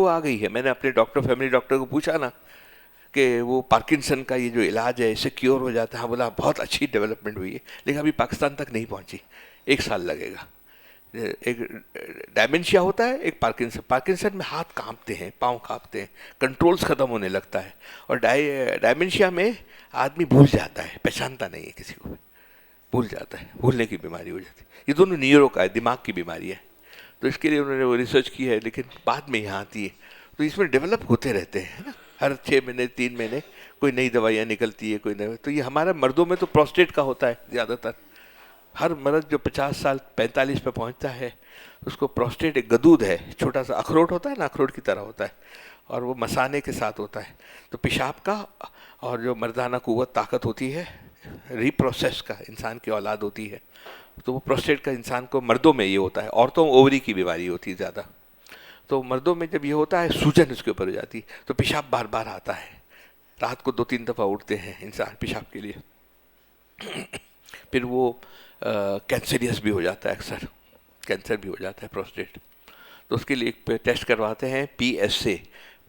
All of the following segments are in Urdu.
وہ آ گئی ہے. میں نے اپنے فیملی ڈاکٹر کو پوچھا نا کہ وہ پارکنسن کا یہ جو علاج ہے اس سے کیور ہو جاتا ہے. ہاں بولا بہت اچھی ڈیولپمنٹ ہوئی ہے لیکن ابھی پاکستان تک نہیں پہنچی, 1 سال لگے گا. ایک ڈائمنشیا ہوتا ہے, ایک پارکنسن میں ہاتھ کانپتے ہیں, پاؤں کانپتے ہیں, کنٹرولز ختم ہونے لگتا ہے. اور ڈائمنشیا میں آدمی بھول جاتا ہے, پہچانتا نہیں ہے کسی کو, بھول جاتا ہے, بھولنے کی بیماری ہو جاتی ہے. یہ دونوں نیورو کا ہے, دماغ کی بیماری ہے. تو اس کے لیے انہوں نے وہ ریسرچ کی ہے لیکن بعد میں یہاں آتی ہے. تو اس میں ڈیولپ ہوتے رہتے ہیں نا, ہر 6 مہینے 3 مہینے کوئی نئی دوائیاں نکلتی ہے, کوئی نئی. تو یہ ہمارا مردوں میں تو پروسٹیٹ کا ہوتا ہے زیادہ تر. ہر مرد جو 50 سال 45 پہ پہنچتا ہے اس کو پروسٹیٹ, ایک گدود ہے, چھوٹا سا اخروٹ ہوتا ہے نا, اخروٹ کی طرح ہوتا ہے, اور وہ مثانے کے ساتھ ہوتا ہے. تو پیشاب کا اور جو مردانہ قوت طاقت ہوتی ہے, ری کا انسان کی اولاد ہوتی ہے, تو وہ پروسٹیٹ کا انسان کو مردوں میں یہ ہوتا ہے. عورتوں میں اووری کی بیماری ہوتی ہے زیادہ. تو مردوں میں جب یہ ہوتا ہے سوجن اس کے اوپر ہو جاتی ہے, تو پیشاب بار بار آتا ہے. رات کو 2-3 دفعہ اٹھتے ہیں انسان پیشاب کے لیے. پھر وہ کینسریس بھی ہو جاتا ہے, اکثر کینسر بھی ہو جاتا ہے پروسٹیٹ. تو اس کے لیے ایک ٹیسٹ کرواتے ہیں, PSA,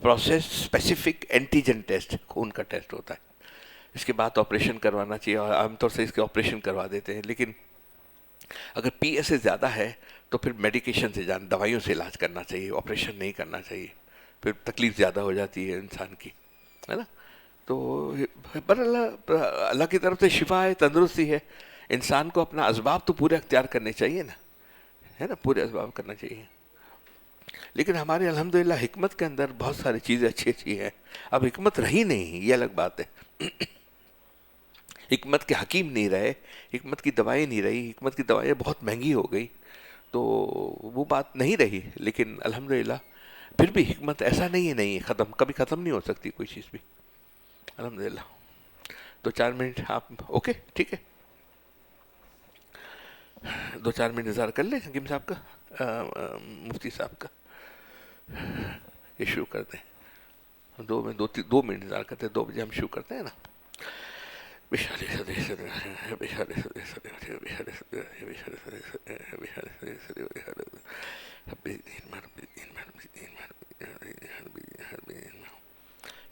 process specific antigen test, خون کا ٹیسٹ ہوتا ہے. اس کے بعد آپریشن کروانا چاہیے, اور عام طور سے اس کے آپریشن کروا دیتے ہیں. لیکن اگر PSA زیادہ ہے تو پھر میڈیکیشن سے دوائیوں سے علاج کرنا چاہیے, آپریشن نہیں کرنا چاہیے, پھر تکلیف زیادہ ہو جاتی ہے انسان کی, ہے نا. تو پر اللہ کی طرف سے شفا ہے, تندرستی ہے. انسان کو اپنا اسباب تو پورے اختیار کرنے چاہیے نا, ہے نا, پورے اسباب کرنا چاہیے. لیکن ہمارے الحمدللہ حکمت کے اندر بہت ساری چیزیں اچھی ہیں. اب حکمت رہی نہیں, یہ الگ بات ہے. حکمت کے حکیم نہیں رہے, حکمت کی دوائیں نہیں رہی, حکمت کی دوائیں بہت مہنگی ہو گئی, تو وہ بات نہیں رہی. لیکن الحمدللہ پھر بھی حکمت ایسا نہیں ہے ختم, کبھی ختم نہیں ہو سکتی کوئی چیز بھی, الحمدللہ. تو 4 منٹ آپ اوکے, ٹھیک ہے, 2-4 منٹ انتظار کر لیں حکیم صاحب کا, مفتی صاحب کا. یہ شروع کر دیں, 2 منٹ انتظار کرتے ہیں, 2 بجے ہم شروع کرتے ہیں نا.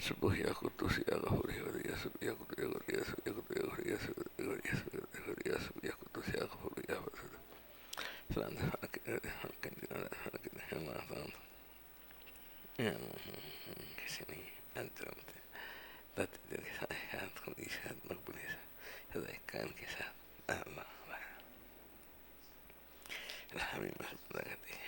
صبح یا قدوس یا غفور یا ودود یا سب یا قدوس یا غفور یا سب یا قدوس یا غفور یا سب یا سب یا قدوس یا غفور یا ودود. سلام کسی نہیں انت خودی شاید مقبولی کان کے ساتھ اللہ ہمیں محبت کرتی ہے.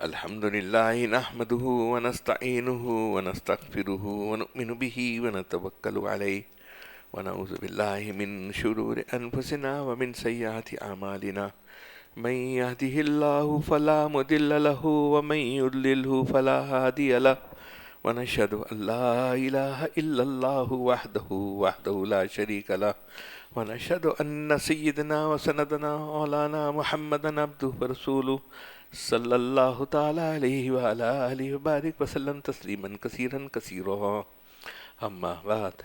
الحمد لله نحمده ونستعينه ونستغفره ونؤمن به ونتوكل عليه ونعوذ بالله من شرور أنفسنا ومن سيئات أعمالنا. من يهده الله فلا مضل له ومن يضلله فلا هادي له. ونشهد أن لا إله إلا الله وحده لا شريك له. ونشهد أن سيدنا وسندنا مولانا محمدا عبده ورسوله صلى الله تعالى عليه وعلى آله وبارك وسلم تسليما كثيرا كثيرا. أما بعد,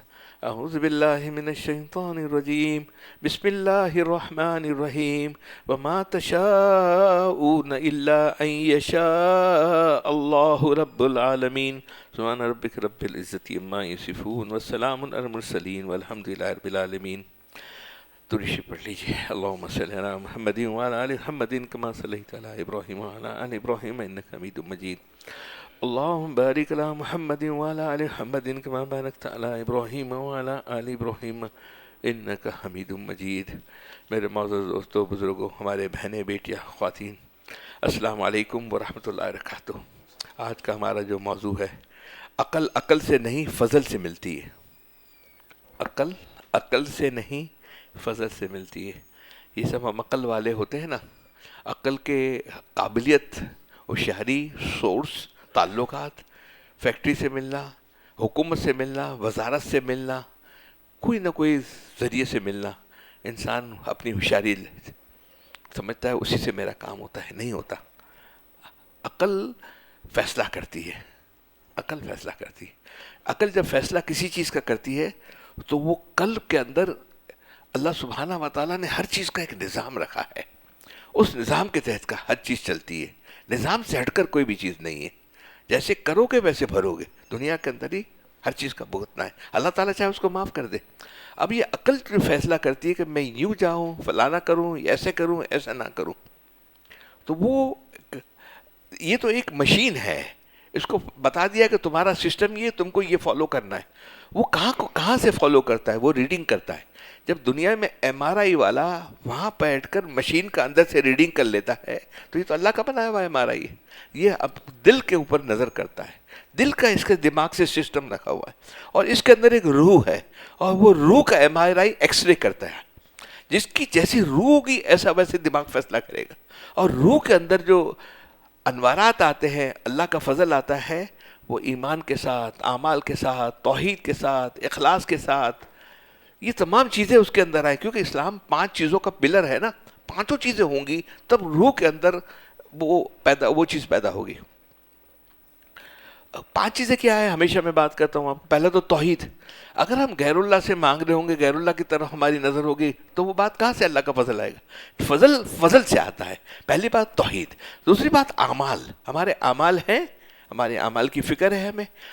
أعوذ بالله من الشيطان الرجيم. بسم الله الرحمن الرحيم. وما تشاءون إلا أن يشاء الله رب العالمين. سبحان ربك رب العزة عما يصفون والسلام على المرسلين والحمد لله رب العالمين. درشی پڑھ لیجیے. اللہم صلی علی محمد وعلی آل محمد کما صلیت علی ابراہیم وعلی آل ابراہیم انک حمید مجید. اللہم بارک علی محمد وعلی آل محمد کما بارکت علی ابراہیم وعلی آل ابراہیم انک حمید مجید. میرے معزز دوستو, بزرگوں, ہمارے بہنیں, بیٹیاں, خواتین, السلام علیکم ورحمۃ اللہ وبرکاتہ. آج کا ہمارا جو موضوع ہے, عقل سے نہیں فضل سے ملتی ہے. عقل سے نہیں فضل سے ملتی ہے. یہ سب ہم عقل والے ہوتے ہیں نا, عقل کے قابلیت, ہوشیاری, سورس, تعلقات, فیکٹری سے ملنا, حکومت سے ملنا, وزارت سے ملنا, کوئی نہ کوئی ذریعے سے ملنا. انسان اپنی ہوشیاری سمجھتا ہے اسی سے میرا کام ہوتا ہے, نہیں ہوتا. عقل فیصلہ کرتی ہے، عقل فیصلہ کرتی ہے. عقل جب فیصلہ کسی چیز کا کرتی ہے تو وہ قلب کے اندر اللہ سبحانہ و تعالیٰ نے ہر چیز کا ایک نظام رکھا ہے، اس نظام کے تحت کا ہر چیز چلتی ہے. نظام سے ہٹ کر کوئی بھی چیز نہیں ہے. جیسے کرو گے ویسے بھرو گے، دنیا کے اندر ہی ہر چیز کا بھگتنا ہے. اللہ تعالیٰ چاہے اس کو معاف کر دے. اب یہ عقل جو فیصلہ کرتی ہے کہ میں یوں جاؤں، فلانا کروں، ایسے کروں، ایسا نہ کروں، تو وہ یہ تو ایک مشین ہے، اس کو بتا دیا کہ تمہارا سسٹم یہ، تم کو یہ فالو کرنا ہے. وہ کہاں سے فالو کرتا ہے؟ وہ ریڈنگ کرتا ہے. جب دنیا میں ایم آر آئی والا وہاں بیٹھ کر مشین کا اندر سے ریڈنگ کر لیتا ہے تو یہ تو اللہ کا بنایا ہوا ایم آر آئی ہے. یہ اب دل کے اوپر نظر کرتا ہے، دل کا اس کے دماغ سے سسٹم رکھا ہوا ہے، اور اس کے اندر ایک روح ہے، اور وہ روح کا ایم آر آئی ایکس رے کرتا ہے. جس کی جیسی روح ہوگی ایسا ویسے دماغ فیصلہ کرے گا. اور روح کے اندر جو انوارات آتے ہیں، اللہ کا فضل آتا ہے، وہ ایمان کے ساتھ، اعمال کے ساتھ، توحید کے ساتھ، اخلاص کے ساتھ، یہ تمام چیزیں اس کے اندر آئیں. کیونکہ اسلام 5 چیزوں کا پلر ہے نا، 5 چیزیں ہوں گی تب روح کے اندر وہ چیز پیدا ہوگی. 5 چیزیں کیا ہے؟ ہمیشہ میں بات کرتا ہوں آپ. پہلے تو توحید. اگر ہم غیر اللہ سے مانگ رہے ہوں گے، غیر اللہ کی طرف ہماری نظر ہوگی، تو وہ بات کہاں سے اللہ کا فضل آئے گا؟ فضل سے آتا ہے. پہلی بات توحید. دوسری بات اعمال. ہمارے اعمال ہیں، ہمارے اعمال کی فکر ہے.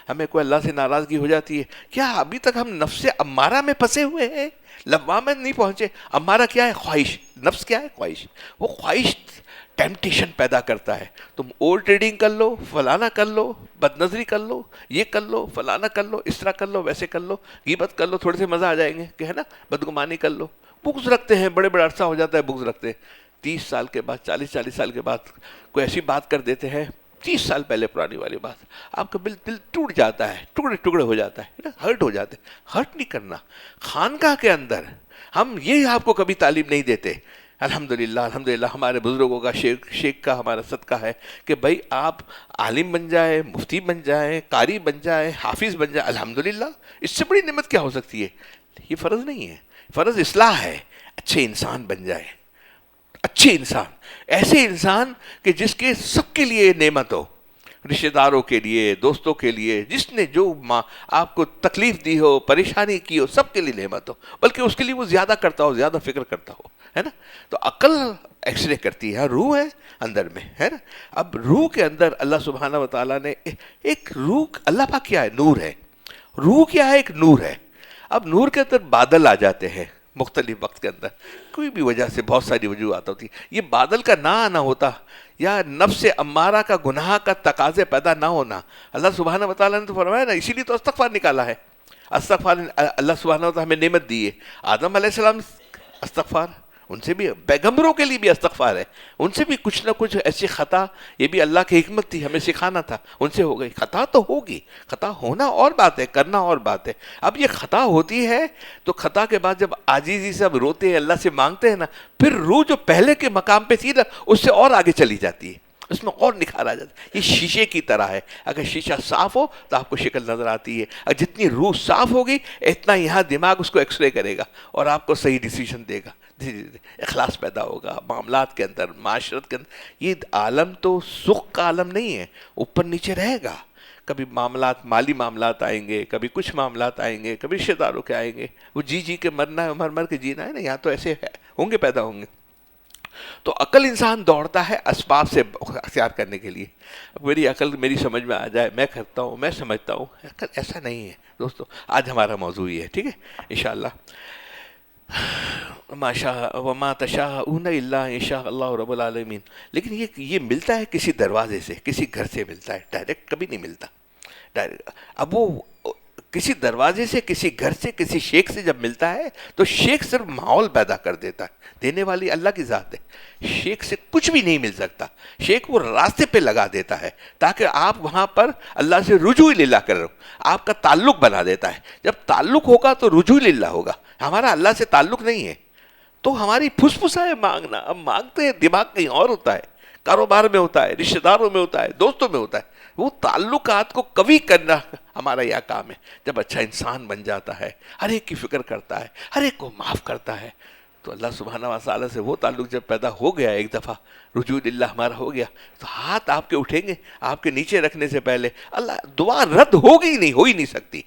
ہمیں کوئی اللہ سے ناراضگی ہو جاتی ہے، کیا ابھی تک ہم نفس امارہ میں پھنسے ہوئے ہیں؟ لوامہ نہیں پہنچے. امارہ کیا ہے؟ خواہش. نفس کیا ہے؟ خواہش. وہ خواہش ٹیمپٹیشن پیدا کرتا ہے. تم اوور ٹریڈنگ کر لو، فلانا کر لو، بد نظری کر لو، یہ کر لو، فلانا کر لو، اس طرح کر لو، ویسے کر لو، غیبت کر لو، تھوڑے سے مزہ آ جائیں گے کہ ہے نا، بدگمانی کر لو. بغض رکھتے ہیں، بڑے بڑے عرصہ ہو جاتا ہے بغض رکھتے ہیں. 30 سال کے بعد، 40 سال کے بعد کوئی ایسی بات کر دیتے ہیں، 30 سال پہلے پرانی والی بات، آپ کا دل ٹوٹ جاتا ہے، ٹکڑے ٹکڑے ہو جاتا ہے نا، ہرٹ ہو جاتے ہیں. ہرٹ نہیں کرنا. خانقاہ کے اندر ہم یہ آپ کو کبھی تعلیم نہیں دیتے. الحمدللہ ہمارے بزرگوں کا، شیخ کا ہمارا صدقہ ہے کہ بھائی آپ عالم بن جائیں، مفتی بن جائیں، قاری بن جائیں، حافظ بن جائیں. الحمدللہ اس سے بڑی نعمت کیا ہو سکتی ہے؟ یہ فرض نہیں ہے. فرض اصلاح ہے. اچھے انسان بن جائیں، اچھے انسان، ایسے انسان کہ جس کے سب کے لیے نعمت ہو، رشتہ داروں کے لیے، دوستوں کے لیے، جس نے جو آپ کو تکلیف دی ہو، پریشانی کی ہو، سب کے لیے نعمت ہو، بلکہ اس کے لیے وہ زیادہ کرتا ہو، زیادہ فکر کرتا ہو، ہے نا. تو عقل ایکس رے کرتی ہے، روح ہے اندر میں، ہے نا. اب روح کے اندر اللہ سبحانہ و تعالیٰ نے ایک روح، اللہ پاک کیا ہے؟ نور ہے. روح کیا ہے؟ ایک نور ہے. اب نور کے اندر بادل آ جاتے ہیں مختلف وقت کے اندر، کوئی بھی وجہ سے، بہت ساری وجوہات ہوتی. یہ بادل کا نہ آنا ہوتا یا نفس امارہ کا، گناہ کا تقاضے پیدا نہ ہونا، اللہ سبحانہ و تعالیٰ نے تو فرمایا نا، اسی لیے تو استغفار نکالا ہے. استغفار اللہ سبحانہ و تعالیٰ ہمیں نعمت دی ہے. آدم علیہ السلام استغفار، ان سے بھی، پیغمبروں کے لیے بھی استغفار ہے. ان سے بھی کچھ نہ کچھ ایسی خطا، یہ بھی اللہ کی حکمت تھی، ہمیں سکھانا تھا، ان سے ہو گئی. خطا تو ہوگی، خطا ہونا اور بات ہے، کرنا اور بات ہے. اب یہ خطا ہوتی ہے تو خطا کے بعد جب عاجزی سے اب روتے ہیں، اللہ سے مانگتے ہیں نا، پھر روح جو پہلے کے مقام پہ تھی نا، اس سے اور آگے چلی جاتی ہے، اس میں اور نکھار آ جاتا ہے. یہ شیشے کی طرح ہے. اگر شیشہ صاف ہو تو آپ کو شکل نظر آتی ہے. اور جتنی روح صاف ہوگی اتنا یہاں دماغ اس کو ایکس رے کرے گا اور آپ کو صحیح ڈیسیژن دے گا. اخلاص پیدا ہوگا معاملات کے اندر، معاشرت کے اندر. یہ عالم تو سکھ کا عالم نہیں ہے، اوپر نیچے رہے گا. کبھی معاملات، مالی معاملات آئیں گے، کبھی کچھ معاملات آئیں گے، کبھی رشتہ داروں کے آئیں گے. وہ جی کے مرنا ہے، مر کے جینا ہے نا. یہاں تو ایسے ہوں گے، پیدا ہوں گے. تو عقل انسان دوڑتا ہے اسباب سے اختیار کرنے کے لیے. میری عقل میری سمجھ میں آ جائے، میں کرتا ہوں، میں سمجھتا ہوں. عقل ایسا نہیں ہے دوستو. آج ہمارا موضوع یہ ہے، ٹھیک ہے انشاءاللہ. ما شاء وما تشاءون الا ان شاء اللہ رب العالمین. لیکن یہ ملتا ہے کسی دروازے سے، کسی گھر سے ملتا ہے، ڈائریکٹ کبھی نہیں ملتا. اب وہ کسی دروازے سے، کسی گھر سے، کسی شیخ سے جب ملتا ہے تو شیخ صرف ماحول پیدا کر دیتا ہے. دینے والی اللہ کی ذات ہے. شیخ سے کچھ بھی نہیں مل سکتا. شیخ وہ راستے پہ لگا دیتا ہے تاکہ آپ وہاں پر اللہ سے رجوع للہ کر رہو، آپ کا تعلق بنا دیتا ہے. جب تعلق ہوگا تو رجوع للہ ہوگا. ہمارا اللہ سے تعلق نہیں ہے تو ہماری پھسپھسا ہے مانگنا. اب مانگتے ہیں، دماغ کہیں اور ہوتا ہے، کاروبار میں ہوتا ہے، رشتہ داروں میں ہوتا ہے، دوستوں میں ہوتا ہے. وہ تعلقات کو قوی کرنا ہمارا یہ کام ہے. جب اچھا انسان بن جاتا ہے، ہر ایک کی فکر کرتا ہے، ہر ایک کو معاف کرتا ہے، تو اللہ سبحانہ و تعالیٰ سے وہ تعلق جب پیدا ہو گیا، ایک دفعہ رجوع اللہ ہمارا ہو گیا، تو ہاتھ آپ کے اٹھیں گے آپ کے نیچے رکھنے سے پہلے، اللہ دعا رد ہوگی نہیں، ہو ہی نہیں سکتی،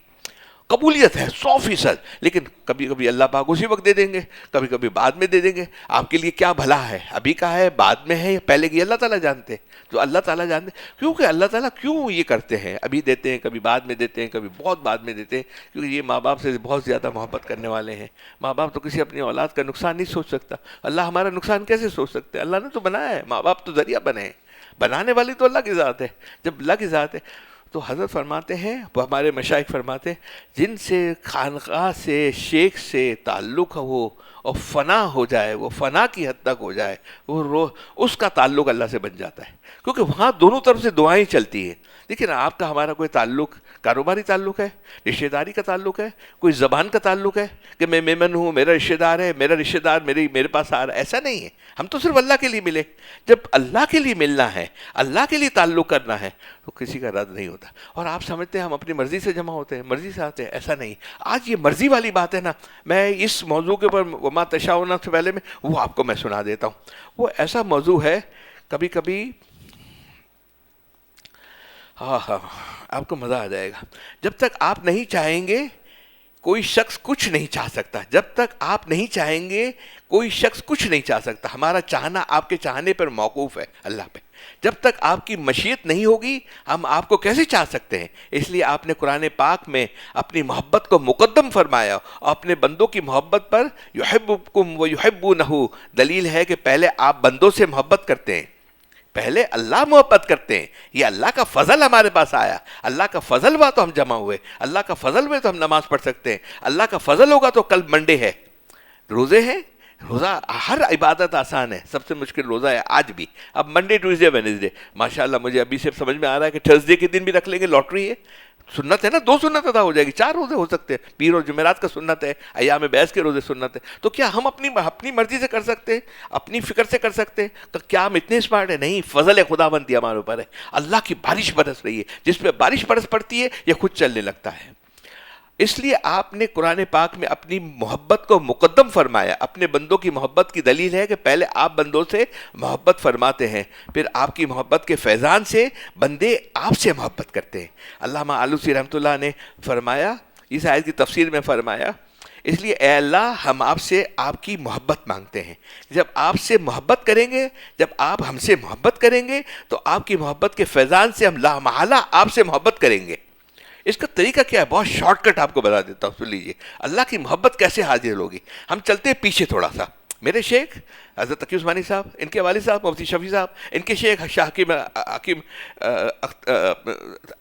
قبولیت ہے 100%، لیکن کبھی کبھی اللہ پاک اسی وقت دے دیں گے، کبھی کبھی بعد میں دے دیں گے. آپ کے لیے کیا بھلا ہے، ابھی کا ہے، بعد میں ہے، یا پہلے کی، اللہ تعالیٰ جانتے ہیں. تو اللہ تعالیٰ جانتے ہیں کیونکہ اللہ تعالیٰ کیوں یہ کرتے ہیں، ابھی دیتے ہیں، کبھی بعد میں دیتے ہیں، کبھی بہت بعد میں دیتے ہیں، کیونکہ یہ ماں باپ سے بہت زیادہ محبت کرنے والے ہیں. ماں باپ تو کسی اپنی اولاد کا نقصان نہیں سوچ سکتا، اللہ ہمارا نقصان کیسے سوچ سکتے ہیں، اللہ نے تو بنایا ہے، ماں باپ تو ذریعہ بنے ہیں، بنانے والی تو اللہ کی ذات ہے. جب اللہ کی ذات ہے تو حضرت فرماتے ہیں، وہ ہمارے مشائخ فرماتے ہیں، جن سے خانقاہ سے شیخ سے تعلق ہو اور فنا ہو جائے، وہ فنا کی حد تک ہو جائے، وہ اس کا تعلق اللہ سے بن جاتا ہے، کیونکہ وہاں دونوں طرف سے دعائیں چلتی ہیں. لیکن آپ کا ہمارا کوئی تعلق کاروباری تعلق ہے، رشتہ داری کا تعلق ہے، کوئی زبان کا تعلق ہے کہ میں میمن ہوں، میرا رشتہ دار ہے، میرا رشتہ دار میرے پاس آ رہا ہے، ایسا نہیں ہے. ہم تو صرف اللہ کے لیے ملے. جب اللہ کے لیے ملنا ہے، اللہ کے لیے تعلق کرنا ہے، تو کسی کا رد نہیں ہوتا. اور آپ سمجھتے ہیں ہم اپنی مرضی سے جمع ہوتے ہیں، مرضی سے آتے ہیں، ایسا نہیں. آج یہ مرضی والی بات ہے نا، میں اس موضوع کے اوپر وما تشاؤون سے پہلے میں وہ آپ کو میں سنا دیتا ہوں. وہ ایسا موضوع ہے، کبھی کبھی ہاں آپ کو مزہ آ جائے گا. جب تک آپ نہیں چاہیں گے کوئی شخص کچھ نہیں چاہ سکتا. جب تک آپ نہیں چاہیں گے کوئی شخص کچھ نہیں چاہ سکتا. ہمارا چاہنا آپ کے چاہنے پر موقوف ہے، اللہ پہ. جب تک آپ کی مشیت نہیں ہوگی ہم آپ کو کیسے چاہ سکتے ہیں. اس لیے آپ نے قرآن پاک میں اپنی محبت کو مقدم فرمایا، اور اپنے بندوں کی محبت پر یحبکم و یحبونہ. دلیل ہے کہ پہلے آپ بندوں سے محبت کرتے ہیں، پہلے اللہ محبت کرتے ہیں. یہ اللہ کا فضل ہمارے پاس آیا، اللہ کا فضل ہوا تو ہم جمع ہوئے، اللہ کا فضل ہوئے تو ہم نماز پڑھ سکتے ہیں. اللہ کا فضل ہوگا تو کل منڈے ہے، روزے ہیں. روزہ ہر عبادت آسان ہے، سب سے مشکل روزہ ہے آج بھی. اب منڈے ٹیوزڈے وینسڈے، ماشاءاللہ مجھے ابھی سے سمجھ میں آ رہا ہے کہ تھرسڈے کے دن بھی رکھ لیں گے، لاٹری ہے، سنت ہے نا، 2 سنت ادا ہو جائے گی، 4 روزے ہو سکتے ہیں. پیر اور جمعرات کا سنت ہے، ایام بیس کے روزے سنت ہے. تو کیا ہم اپنی مرضی سے کر سکتے ہیں، اپنی فکر سے کر سکتے ہیں؟ تو کیا ہم اتنے اسمارٹ ہیں؟ نہیں، فضل خدا بندی ہمارے اوپر ہے. اللہ کی بارش برس رہی ہے، جس پہ بارش برس پڑتی ہے یہ خود چلنے لگتا ہے. اس لیے آپ نے قرآن پاک میں اپنی محبت کو مقدم فرمایا. اپنے بندوں کی محبت کی دلیل ہے کہ پہلے آپ بندوں سے محبت فرماتے ہیں، پھر آپ کی محبت کے فیضان سے بندے آپ سے محبت کرتے ہیں. علامہ آلوسی رحمۃ اللہ نے فرمایا، اس آیت کی تفسیر میں فرمایا، اس لیے اے اللہ ہم آپ سے آپ کی محبت مانگتے ہیں. جب آپ سے محبت کریں گے، جب آپ ہم سے محبت کریں گے تو آپ کی محبت کے فیضان سے ہم لا محالہ آپ سے محبت کریں گے. اس کا طریقہ کیا ہے؟ بہت شارٹ کٹ آپ کو بتا دیتا ہوں، سن لیجیے. اللہ کی محبت کیسے حاصل ہوگی؟ ہم چلتے ہیں پیچھے تھوڑا سا. میرے شیخ حضرت تقی عثمانی صاحب، ان کے والد صاحب مفتی شفیع صاحب، ان کے شیخ شاہ حکیم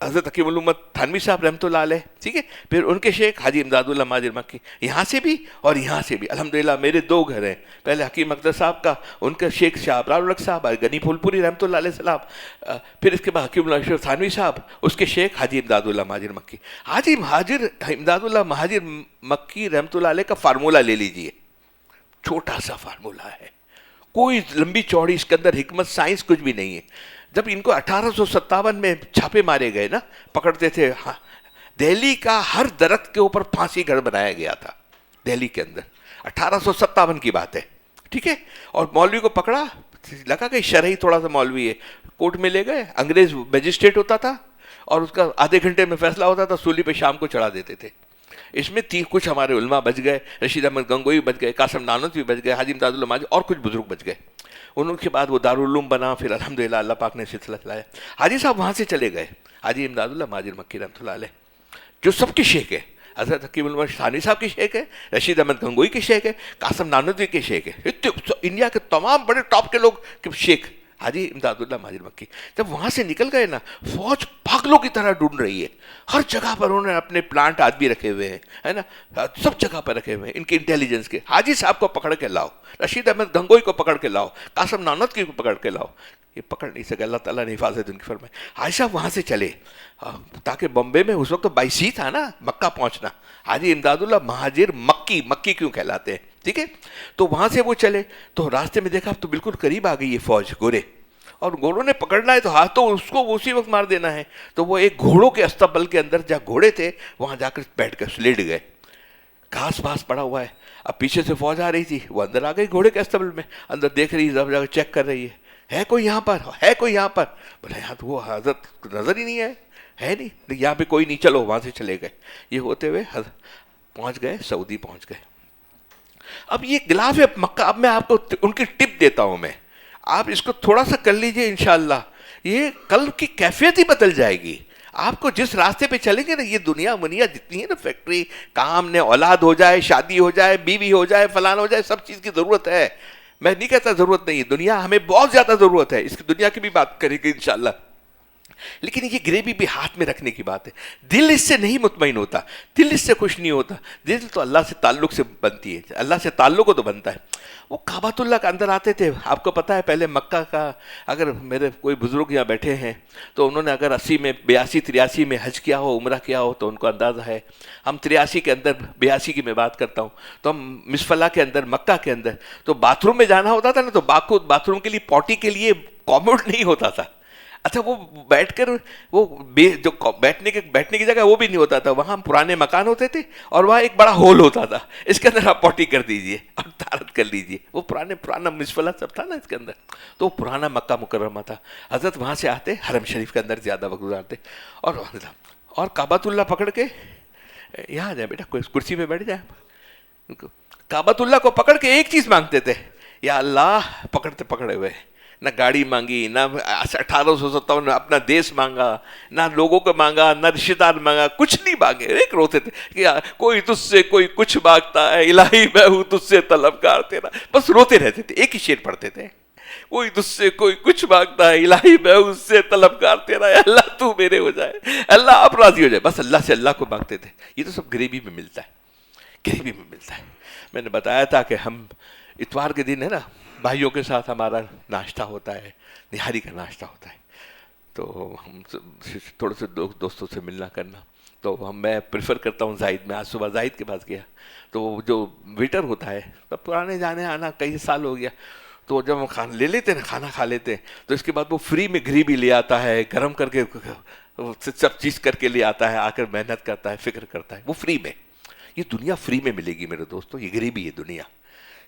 حضرت حکیم الامت تھانوی صاحب رحمۃ اللہ علیہ، ٹھیک ہے. پھر ان کے شیخ حاجی امداد اللہ مہاجر مکی، یہاں سے بھی اور یہاں سے بھی. الحمدللہ میرے 2 گھر ہیں. پہلے حکیم اکدر صاحب کا، ان کا شیخ شاہ ابرار الحق صاحب گنی پھول پوری رحمۃ اللہ علیہ السلام. پھر اس کے بعد حکیم اللہ اشرف تھانوی صاحب، اس کے شیخ حاجی امداد اللہ مہاجر مکی. حاجی امداد اللہ مہاجر مکی رحمۃ اللہ علیہ کا فارمولہ لے لیجئے، چھوٹا سا فارمولہ ہے، کوئی لمبی چوڑی اس کے اندر حکمت سائنس کچھ بھی نہیں ہے. جب ان کو 1857 میں چھاپے مارے گئے نا، پکڑتے تھے، ہاں، دہلی کا ہر درخت کے اوپر پھانسی گھر بنایا گیا تھا دہلی کے اندر. 1857 کی بات ہے، ٹھیک ہے. اور مولوی کو پکڑا، لگا کہ شرعی تھوڑا سا مولوی ہے، کورٹ میں لے گئے. انگریز میجسٹریٹ ہوتا تھا اور اس کا آدھے گھنٹے میں فیصلہ ہوتا تھا، سولی پہ شام کو چڑھا دیتے تھے. اس میں کچھ ہمارے علماء بچ گئے، رشید احمد گنگوئی بچ گئے، قاسم نانوتوی بچ گئے، حاجی امداد اللہ مہاجر، اور کچھ بزرگ بچ گئے. ان کے بعد وہ دارالعلوم بنا. پھر الحمدللہ اللہ پاک نے سلسلہ چلایا. حاجی صاحب وہاں سے چلے گئے، حاجی امداد اللہ مہاجر مکی رحمۃ اللہ علیہ، جو سب کے شیخ ہے. حضرت حکیم الامت ثانوی صاحب کے شیخ ہے، رشید احمد گنگوئی کے شیخ ہے، قاسم نانوتوی کے شیخ ہے. انڈیا کے تمام بڑے ٹاپ کے لوگ کے شیخ حاجی امداد اللہ مہاجر مکی. جب وہاں سے نکل گئے نا، فوج پاگلوں کی طرح ڈھونڈ رہی ہے. ہر جگہ پر انہوں نے اپنے پلانٹ آدمی رکھے ہوئے ہیں، ہے نا، سب جگہ پر رکھے ہوئے ہیں ان کے انٹیلیجنس کے. حاجی صاحب کو پکڑ کے لاؤ، رشید احمد گنگوئی کو پکڑ کے لاؤ، قاسم نانوتوی کو پکڑ کے لاؤ. یہ پکڑ نہیں سکے، اللہ تعالیٰ نے حفاظت ان کی فرمائی. حاجی صاحب وہاں سے چلے، تاکہ بمبے میں اس وقت تو 22 تھا نا مکہ پہنچنا. حاجی امداد اللہ مہاجر مکی کیوں کہلاتے ہیں، ٹھیک ہے. تو وہاں سے وہ چلے تو راستے میں دیکھا تو بالکل قریب آ گئی یہ فوج، گورے، اور گھوڑوں نے پکڑنا ہے تو ہاتھ تو اس کو اسی وقت مار دینا ہے. تو وہ ایک گھوڑوں کے استبل کے اندر جہاں گھوڑے تھے وہاں جا کر بیٹھ کر لیٹ گئے. گھاس پاس پڑا ہوا ہے. اب پیچھے سے فوج آ رہی تھی, وہ اندر آ گئی گھوڑے کے استبل میں, اندر دیکھ رہی ہے, جا کے چیک کر رہی ہے کوئی یہاں پر, ہے کوئی یہاں پر. بولے یہاں تو وہ حضرت نظر ہی نہیں ہے نہیں, یہاں پہ کوئی نہیں, چلو وہاں سے چلے گئے. یہ ہوتے ہوئے پہنچ گئے, سعودی پہنچ گئے. اب یہ غلاف مکہ, اب میں آپ کو ان کی ٹپ دیتا ہوں, میں آپ اس کو تھوڑا سا کر لیجئے انشاءاللہ, یہ قلب کی کیفیت ہی بدل جائے گی. آپ کو جس راستے پہ چلیں گے نا, یہ دنیا منیا جتنی ہے نا, فیکٹری کام نے, اولاد ہو جائے, شادی ہو جائے, بیوی ہو جائے, فلان ہو جائے, سب چیز کی ضرورت ہے. میں نہیں کہتا ضرورت نہیں ہے, دنیا ہمیں بہت زیادہ ضرورت ہے, اس کی دنیا کی بھی بات کریں گے انشاءاللہ. لیکن یہ گریوی بھی ہاتھ میں رکھنے کی بات ہے. دل اس سے نہیں مطمئن ہوتا, دل اس سے خوش نہیں ہوتا. دل تو اللہ سے تعلق سے بنتی ہے, اللہ سے تعلق کو تو بنتا ہے. وہ کعبۃ اللہ کے اندر آتے تھے. آپ کو پتہ ہے پہلے مکہ کا, اگر میرے کوئی بزرگ یہاں بیٹھے ہیں تو انہوں نے اگر 80 میں 82 83 میں حج کیا ہو, عمرہ کیا ہو, تو ان کو اندازہ ہے. ہم 83 کے اندر, 82 کی میں بات کرتا ہوں, تو ہم مسفلہ کے اندر, مکہ کے اندر, تو باتھ روم میں جانا ہوتا تھا نا, تو باتھ روم کے لیے پوٹی کے لیے کوموڈ نہیں ہوتا تھا. اچھا, وہ بیٹھ کر وہ جو بیٹھنے کی جگہ وہ بھی نہیں ہوتا تھا. وہاں پرانے مکان ہوتے تھے اور وہاں ایک بڑا ہول ہوتا تھا, اس کے اندر آپ پوٹی کر دیجئے اور طہارت کر لیجئے. وہ پرانا مسفلہ سب تھا نا اس کے اندر, تو پرانا مکہ مکرمہ تھا. حضرت وہاں سے آتے, حرم شریف کے اندر زیادہ وقت گزارتے, اور کعبۃ اللہ پکڑ کے یہاں آ جائیں بیٹا, کوئی کرسی پہ بیٹھ جائیں. کعبۃ اللہ کو پکڑ کے ایک چیز مانگتے تھے, یا اللہ, پکڑے ہوئے, نہ گاڑی مانگی, نہ 1857 میں اپنا دیش مانگا, نہ لوگوں کو مانگا, نہ رشتہ دار مانگا, کچھ نہیں مانگے. ایک روتے تھے کہ کوئی تجھ سے کوئی کچھ مانگتا ہے, الہی میں ہوں تجھ سے طلبگار تیرا. بس روتے رہتے تھے, ایک ہی شعر پڑھتے تھے, کوئی تجھ سے کوئی کچھ مانگتا ہے, الہی میں ہوں اس سے طلبگار تیرا, اللہ تو میرے ہو جائے, اللہ آپ راضی ہو جائے. بس اللہ سے اللہ کو مانگتے تھے. یہ تو سب گریوی میں ملتا ہے, گریوی میں ملتا ہے. میں نے بتایا تھا کہ ہم اتوار کے دن ہے نا, بھائیوں کے ساتھ ہمارا ناشتہ ہوتا ہے, نہاری کا ناشتہ ہوتا ہے. تو ہم تھوڑے سے دوستوں سے ملنا کرنا, تو میں پریفر کرتا ہوں زاہد میں. آج صبح زاہد کے پاس گیا, تو جو ویٹر ہوتا ہے, پرانے جانے آنا کئی سال ہو گیا, تو جب ہم کھانا لے لیتے ہیں, کھانا کھا لیتے ہیں, تو اس کے بعد وہ فری میں گریوی لے آتا ہے, گرم کر کے سب چیز کر کے لے آتا ہے, آ کر محنت کرتا ہے, فکر کرتا ہے, وہ فری میں. یہ دنیا فری میں ملے گی میرے دوستوں, یہ گریوی ہے دنیا,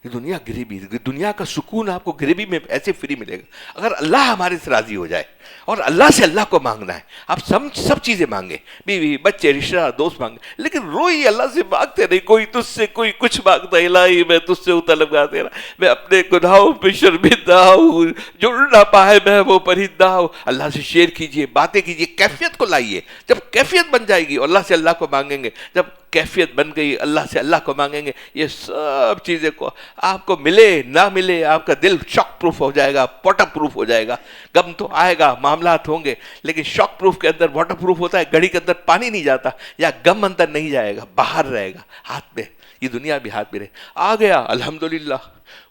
یہ دنیا گریبی. دنیا کا سکون آپ کو گریبی میں ایسے فری ملے گا اگر اللہ ہمارے سے راضی ہو جائے, اور اللہ سے اللہ کو مانگنا ہے. آپ سب چیزیں مانگیں, بیوی بچے رشتہ دار دوست مانگیں, لیکن روئی اللہ سے مانگتے نہیں. کوئی تجھ سے کوئی کچھ مانگتا, الہی میں تجھ سے طلبگار تیرا, میں اپنے گناہوں پہ شرمندہ ہوں, جڑ نہ پائے میں وہ پرندہ ہوں. اللہ سے شیئر کیجئے, باتیں کیجئے, کیفیت کو لائیے. جب کیفیت بن جائے گی, اللہ سے اللہ کو مانگیں گے, جب کیفیت بن گئی, اللہ سے اللہ کو مانگیں گے, یہ سب چیزیں کو آپ کو ملے نہ ملے, آپ کا دل شاک پروف ہو جائے گا, واٹر پروف ہو جائے گا. غم تو آئے گا, معاملات ہوں گے, لیکن شاک پروف کے اندر واٹر پروف ہوتا ہے. گھڑی کے اندر پانی نہیں جاتا, یا غم اندر نہیں جائے گا, باہر رہے گا, ہاتھ میں. یہ دنیا بھی ہاتھ میں رہے. آ گیا الحمدللہ,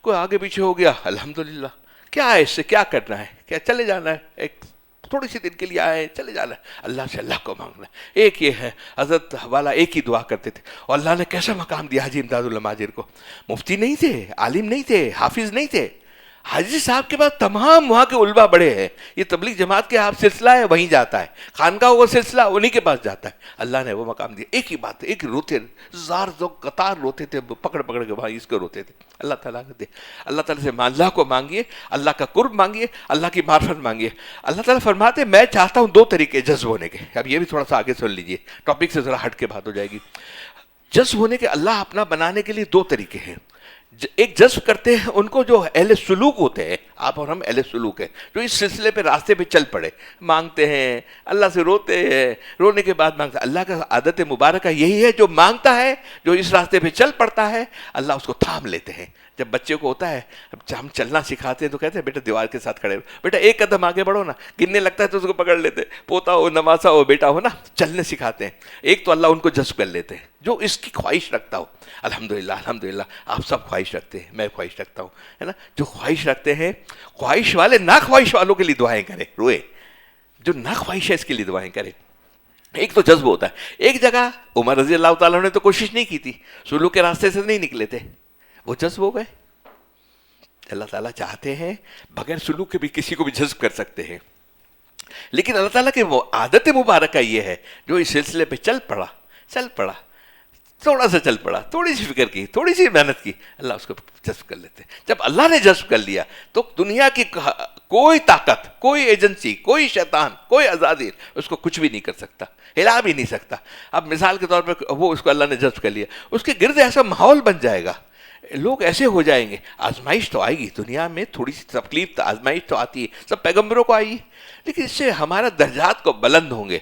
کوئی آگے پیچھے ہو گیا الحمدللہ, کیا ہے اس سے, کیا کرنا ہے, کیا چلے جانا ہے, ایک تھوڑی سی دن کے لیے آئے, چلے جانا ہے, اللہ سے اللہ کو مانگنا ہے. ایک یہ ہے, حضرت والا ایک ہی دعا کرتے تھے, اور اللہ نے کیسا مقام دیا حاجی امداد اللہ ماجر کو. مفتی نہیں تھے, عالم نہیں تھے, حافظ نہیں تھے, حاجی صاحب کے بعد تمام وہاں کے علماء بڑے ہیں. یہ تبلیغ جماعت کے آپ سلسلہ ہے, وہیں جاتا ہے, خانقاہ کا سلسلہ انہی کے پاس جاتا ہے. اللہ نے وہ مقام دیا. ایک ہی بات, ایک روتے, زار زو قطار روتے تھے, پکڑ کے وہاں اس کو روتے تھے. اللہ تعالیٰ کو دے, اللہ تعالیٰ سے اللہ کو مانگیے, اللہ کا قرب مانگیے, اللہ کی معرفت مانگیے. اللہ تعالیٰ فرماتے میں چاہتا ہوں 2 طریقے جذب ہونے کے. اب یہ بھی تھوڑا سا آگے سن لیجئے, ٹاپک سے ذرا ہٹ کے بات ہو جائے گی. جذب ہونے کے, اللہ اپنا بنانے کے لیے 2 طریقے ہیں. ایک جذب کرتے ہیں ان کو جو اہل سلوک ہوتے ہیں, آپ اور ہم اہل سلوک ہیں, جو اس سلسلے پہ راستے پہ چل پڑے, مانگتے ہیں, اللہ سے روتے ہیں, رونے کے بعد مانگتے ہیں. اللہ کا عادت مبارکہ یہی ہے, جو مانگتا ہے, جو اس راستے پہ چل پڑتا ہے, اللہ اس کو تھام لیتے ہیں. جب بچے کو ہوتا ہے, ہم چلنا سکھاتے ہیں تو کہتے ہیں بیٹا دیوار کے ساتھ کھڑے ہو, بیٹا ایک قدم آگے بڑھو نا, گرنے لگتا ہے تو اس کو پکڑ لیتے, پوتا ہو نواسا ہو بیٹا ہو نا, چلنے سکھاتے ہیں. ایک تو اللہ ان کو جذب کر لیتے ہیں جو اس کی خواہش رکھتا ہو. الحمدللہ الحمدللہ, آپ سب خواہش رکھتے ہیں, میں خواہش رکھتا ہوں, ہے نا. جو خواہش رکھتے ہیں, خواہش والے نا خواہش والوں کے لیے دعائیں کریں, روئے. جو نا خواہش ہے اس کے لیے دعائیں کریں. ایک تو جذب ہوتا ہے. ایک جگہ عمر رضی اللہ تعالیٰ نے تو کوشش نہیں کی تھی, سلوک کے راستے سے نہیں نکلے تھے, وہ جذب ہو گئے. اللہ تعالیٰ چاہتے ہیں بغیر سلوک کے بھی کسی کو بھی جذب کر سکتے ہیں, لیکن اللہ تعالیٰ کی عادت مبارکہ یہ ہے, جو اس سلسلے پہ چل پڑا, تھوڑا سا چل پڑا، تھوڑی سی فکر کی، تھوڑی سی محنت کی، اللہ اس کو جذب کر لیتے ہیں۔ جب اللہ نے جذب کر لیا تو دنیا کی کوئی طاقت، کوئی ایجنسی، کوئی شیطان، کوئی عزازیل اس کو کچھ بھی نہیں کر سکتا، ہلا بھی نہیں سکتا۔ اب مثال کے طور پہ وہ اس کو اللہ نے جذب کر لیا، اس کے گرد ایسا ماحول بن جائے گا، لوگ ایسے ہو جائیں گے۔ آزمائش تو آئے گی دنیا میں، تھوڑی سی تکلیف، آزمائش تو آتی ہے، سب پیغمبروں کو آئی ہے، لیکن اس سے ہمارا درجات کو بلند ہوں گے۔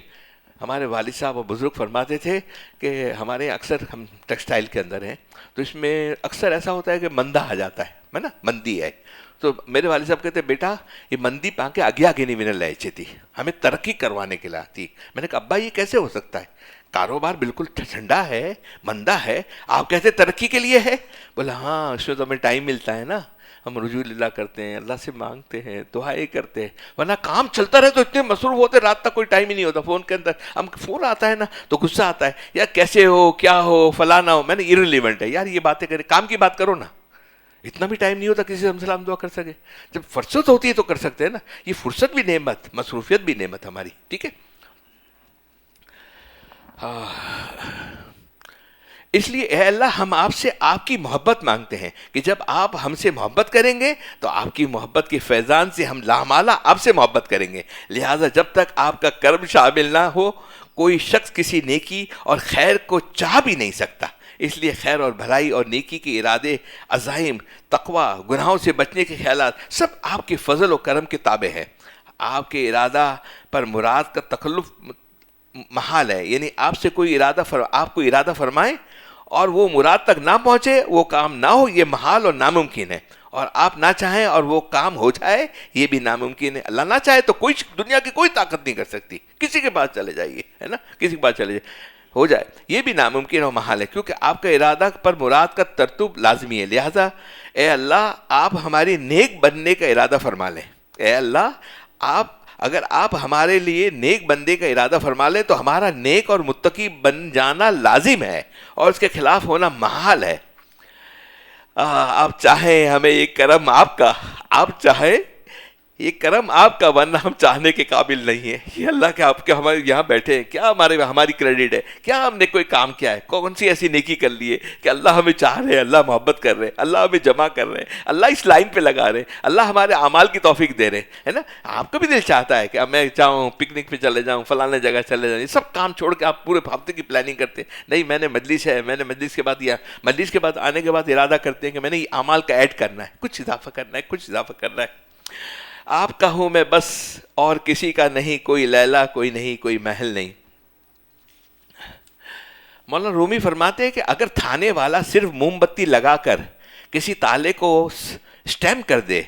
ہمارے والد صاحب اور بزرگ فرماتے تھے کہ ہمارے اکثر ہم ٹیکسٹائل کے اندر ہیں تو اس میں اکثر ایسا ہوتا ہے کہ مندہ آ جاتا ہے نا، مندی ہے، تو میرے والد صاحب کہتے ہیں بیٹا یہ مندی پا کے آگے آگے نہیں میں لے تھی، ہمیں ترقی کروانے کے لیے آتی۔ میں نے کہا ابا یہ کیسے ہو سکتا ہے، کاروبار بالکل ٹھنڈا ہے، مندہ ہے، آپ کہتے ترقی کے لیے ہے؟ بولا ہاں اس میں تو ہمیں ٹائم ملتا ہے نا، ہم رجوع اللہ کرتے ہیں، اللہ سے مانگتے ہیں، دعائیں کرتے ہیں، ورنہ کام چلتا رہے تو اتنے مصروف ہوتے رات تک کوئی ٹائم ہی نہیں ہوتا۔ فون کے اندر ہم فون آتا ہے نا تو غصہ آتا ہے، یار کیسے ہو، کیا ہو، فلانا ہو، میں نے ایرریلیونٹ ہے یار، یہ باتیں کریں، کام کی بات کرو نا، اتنا بھی ٹائم نہیں ہوتا کسی سے ہم سلام دعا کر سکے۔ جب فرصت ہوتی ہے تو کر سکتے ہیں نا، یہ فرصت بھی نعمت، مصروفیت بھی نعمت ہماری، ٹھیک ہے۔ اس لیے اے اللہ ہم آپ سے آپ کی محبت مانگتے ہیں کہ جب آپ ہم سے محبت کریں گے تو آپ کی محبت کے فیضان سے ہم لامالا آپ سے محبت کریں گے، لہٰذا جب تک آپ کا کرم شامل نہ ہو کوئی شخص کسی نیکی اور خیر کو چاہ بھی نہیں سکتا۔ اس لیے خیر اور بھلائی اور نیکی کے ارادے، عزائم، تقوی، گناہوں سے بچنے کے خیالات سب آپ کے فضل و کرم کے تابع ہیں۔ آپ کے ارادہ پر مراد کا تکلف محال ہے، یعنی آپ سے کوئی آپ کو ارادہ فرمائیں اور وہ مراد تک نہ پہنچے، وہ کام نہ ہو، یہ محال اور ناممکن ہے، اور آپ نہ چاہیں اور وہ کام ہو جائے یہ بھی ناممکن ہے۔ اللہ نہ چاہے تو کوئی دنیا کی کوئی طاقت نہیں کر سکتی، کسی کے پاس چلے جائیے، ہے نا، کسی کے پاس چلے جائے ہو جائے، یہ بھی ناممکن اور محال ہے، کیونکہ آپ کا ارادہ پر مراد کا ترتب لازمی ہے۔ لہٰذا اے اللہ آپ ہماری نیک بننے کا ارادہ فرما لیں۔ اے اللہ اگر آپ ہمارے لیے نیک بندے کا ارادہ فرما لیں تو ہمارا نیک اور متقی بن جانا لازم ہے اور اس کے خلاف ہونا محال ہے۔ آپ چاہیں ہمیں یہ کرم آپ کا، آپ چاہیں یہ کرم آپ کا، ورنہ ہم چاہنے کے قابل نہیں ہیں۔ یہ اللہ کے آپ کے ہمارے یہاں بیٹھے ہیں، کیا ہماری کریڈٹ ہے، کیا ہم نے کوئی کام کیا ہے، کون سی ایسی نیکی کر لی ہے کہ اللہ ہمیں چاہ رہے ہیں، اللہ محبت کر رہے ہیں، اللہ ہمیں جمع کر رہے ہیں، اللہ اس لائن پہ لگا رہے ہیں، اللہ ہمارے اعمال کی توفیق دے رہے ہیں، ہے نا۔ آپ کا بھی دل چاہتا ہے کہ اب میں چاہوں پکنک پہ چلے جاؤں، فلانے جگہ چلے جاؤں، یہ سب کام چھوڑ کے آپ پورے ہفتے کی پلاننگ کرتے ہیں، نہیں میں نے مجلس ہے، میں نے مجلس کے بعد مجلس کے بعد آنے کے بعد ارادہ کرتے ہیں کہ میں نے یہ اعمال کا ایڈ کرنا ہے، کچھ اضافہ کرنا ہے، کچھ اضافہ کرنا ہے۔ آپ کا ہوں میں بس اور کسی کا نہیں، کوئی لیلا کوئی نہیں، کوئی محل نہیں۔ مولانا رومی فرماتے ہیں کہ اگر تھانے والا صرف موم بتی لگا کر کسی تالے کو سٹیمپ کر دے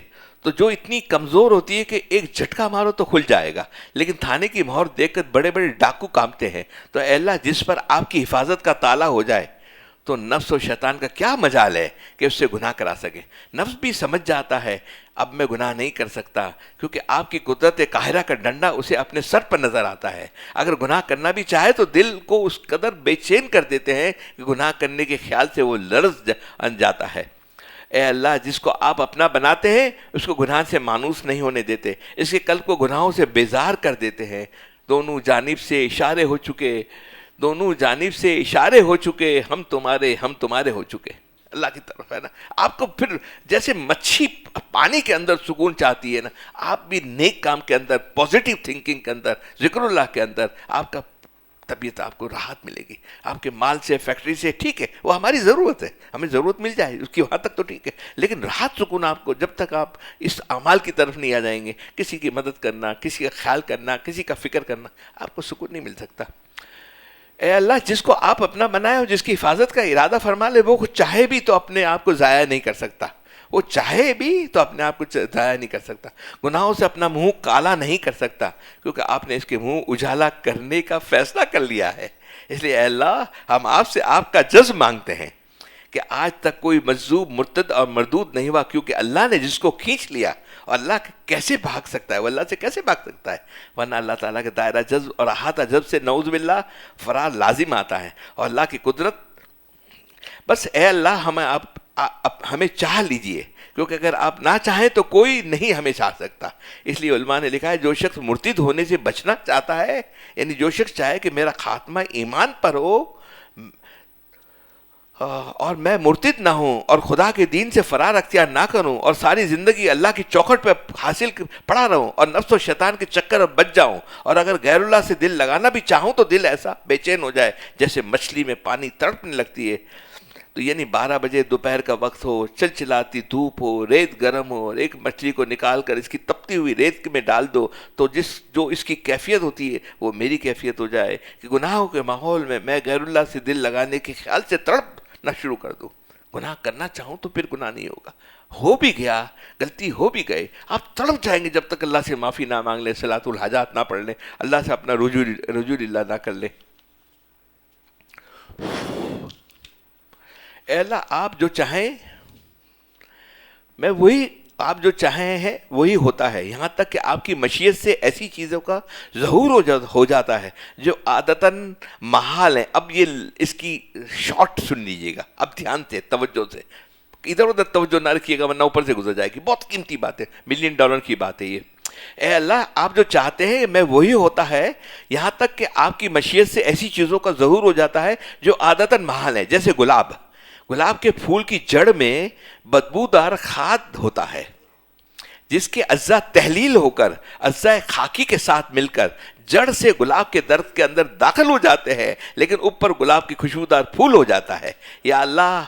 تو جو اتنی کمزور ہوتی ہے کہ ایک جھٹکا مارو تو کھل جائے گا، لیکن تھانے کی مہر دیکھ کر بڑے بڑے ڈاکو کانپتے ہیں، تو اے اللہ جس پر آپ کی حفاظت کا تالا ہو جائے تو نفس و شیطان کا کیا مجال ہے کہ اس سے گناہ کرا سکے۔ نفس بھی سمجھ جاتا ہے اب میں گناہ نہیں کر سکتا، کیونکہ آپ کی قدرت قاہرہ کا ڈنڈا اسے اپنے سر پر نظر آتا ہے۔ اگر گناہ کرنا بھی چاہے تو دل کو اس قدر بے چین کر دیتے ہیں کہ گناہ کرنے کے خیال سے وہ لرز جاتا ہے۔ اے اللہ جس کو آپ اپنا بناتے ہیں اس کو گناہ سے مانوس نہیں ہونے دیتے، اس کے قلب کو گناہوں سے بیزار کر دیتے ہیں۔ دونوں جانب سے اشارے ہو چکے، ہم تمہارے ہو چکے، اللہ کی طرف ہے نا۔ آپ کو پھر جیسے مچھی پانی کے اندر سکون چاہتی ہے نا، آپ بھی نیک کام کے اندر، پازیٹیو تھنکنگ کے اندر، ذکر اللہ کے اندر آپ کا طبیعت، آپ کو راحت ملے گی۔ آپ کے مال سے، فیکٹری سے، ٹھیک ہے وہ ہماری ضرورت ہے، ہمیں ضرورت مل جائے اس کی وہاں تک تو ٹھیک ہے، لیکن راحت سکون آپ کو جب تک آپ اس اعمال کی طرف نہیں آ جائیں گے، کسی کی مدد کرنا، کسی کا خیال کرنا، کسی کا فکر کرنا، آپ کو سکون نہیں مل سکتا۔ اے اللہ جس کو آپ اپنا بنائے اور جس کی حفاظت کا ارادہ فرما لے، وہ چاہے بھی تو اپنے آپ کو ضائع نہیں کر سکتا، وہ چاہے بھی تو اپنے آپ کو ضائع نہیں کر سکتا، گناہوں سے اپنا منہ کالا نہیں کر سکتا، کیونکہ آپ نے اس کے منہ اجالا کرنے کا فیصلہ کر لیا ہے۔ اس لیے اے اللہ ہم آپ سے آپ کا جذب مانگتے ہیں کہ آج تک کوئی مجذوب، مرتد اور مردود نہیں ہوا، کیونکہ اللہ نے جس کو کھینچ لیا، اور اللہ کیسے بھاگ سکتا ہے، وہ اللہ سے کیسے بھاگ سکتا ہے، ورنہ اللہ تعالیٰ کے دائرہ جذب اور احاطہ جذب سے نعوذ باللہ فرار لازم آتا ہے، اور اللہ کی قدرت۔ بس اے اللہ ہمیں چاہ لیجئے، کیونکہ اگر آپ نہ چاہیں تو کوئی نہیں ہمیں چاہ سکتا۔ اس لیے علماء نے لکھا ہے جو شخص مرتد ہونے سے بچنا چاہتا ہے، یعنی جو شخص چاہے کہ میرا خاتمہ ایمان پر ہو، اور میں مرتد نہ ہوں اور خدا کے دین سے فرار اختیار نہ کروں اور ساری زندگی اللہ کی چوکھٹ پہ حاصل پڑا رہوں اور نفس و شیطان کے چکر میں بچ جاؤں، اور اگر غیر اللہ سے دل لگانا بھی چاہوں تو دل ایسا بے چین ہو جائے جیسے مچھلی میں پانی تڑپنے لگتی ہے۔ تو یعنی 12 بجے دوپہر کا وقت ہو، چلچلاتی دھوپ ہو، ریت گرم ہو، اور ایک مچھلی کو نکال کر اس کی تپتی ہوئی ریت میں ڈال دو تو جو اس کی کیفیت ہوتی ہے وہ میری کیفیت ہو جائے کہ گناہوں کے ماحول میں غیر اللہ سے دل لگانے کے خیال سے تڑپنا شروع کر دوں۔ گناہ کرنا چاہوں تو پھر گناہ نہیں ہوگا، ہو بھی گیا، غلطی ہو بھی گئے، آپ تڑپ جائیں گے جب تک اللہ سے معافی نہ مانگ لیں، صلاۃ الحاجات نہ پڑھ لیں، اللہ سے اپنا رجوع اللہ نہ کر لیں۔ اے اللہ آپ جو چاہیں میں وہی، آپ جو چاہیں ہیں وہی ہوتا ہے، یہاں تک کہ آپ کی مشیت سے ایسی چیزوں کا ظہور ہو جاتا ہے جو عادتاً محال ہیں۔ اب یہ اس کی شارٹ سن لیجئے گا، اب دھیان سے، توجہ سے، ادھر ادھر توجہ نہ رکھیے گا ورنہ اوپر سے گزر جائے گی، بہت قیمتی بات ہے، $1 ملین کی بات ہے یہ۔ اے اللہ آپ جو چاہتے ہیں میں وہی ہوتا ہے، یہاں تک کہ آپ کی مشیت سے ایسی چیزوں کا ظہور ہو جاتا ہے جو عادتاً محال ہیں، جیسے گلاب کے پھول کی جڑ میں بدبودار کھاد ہوتا ہے جس کے اجزاء تحلیل ہو کر اجزاء خاکی کے ساتھ مل کر جڑ سے گلاب کے درخت کے اندر داخل ہو جاتے ہیں، لیکن اوپر گلاب کی خوشبودار پھول ہو جاتا ہے۔ یا اللہ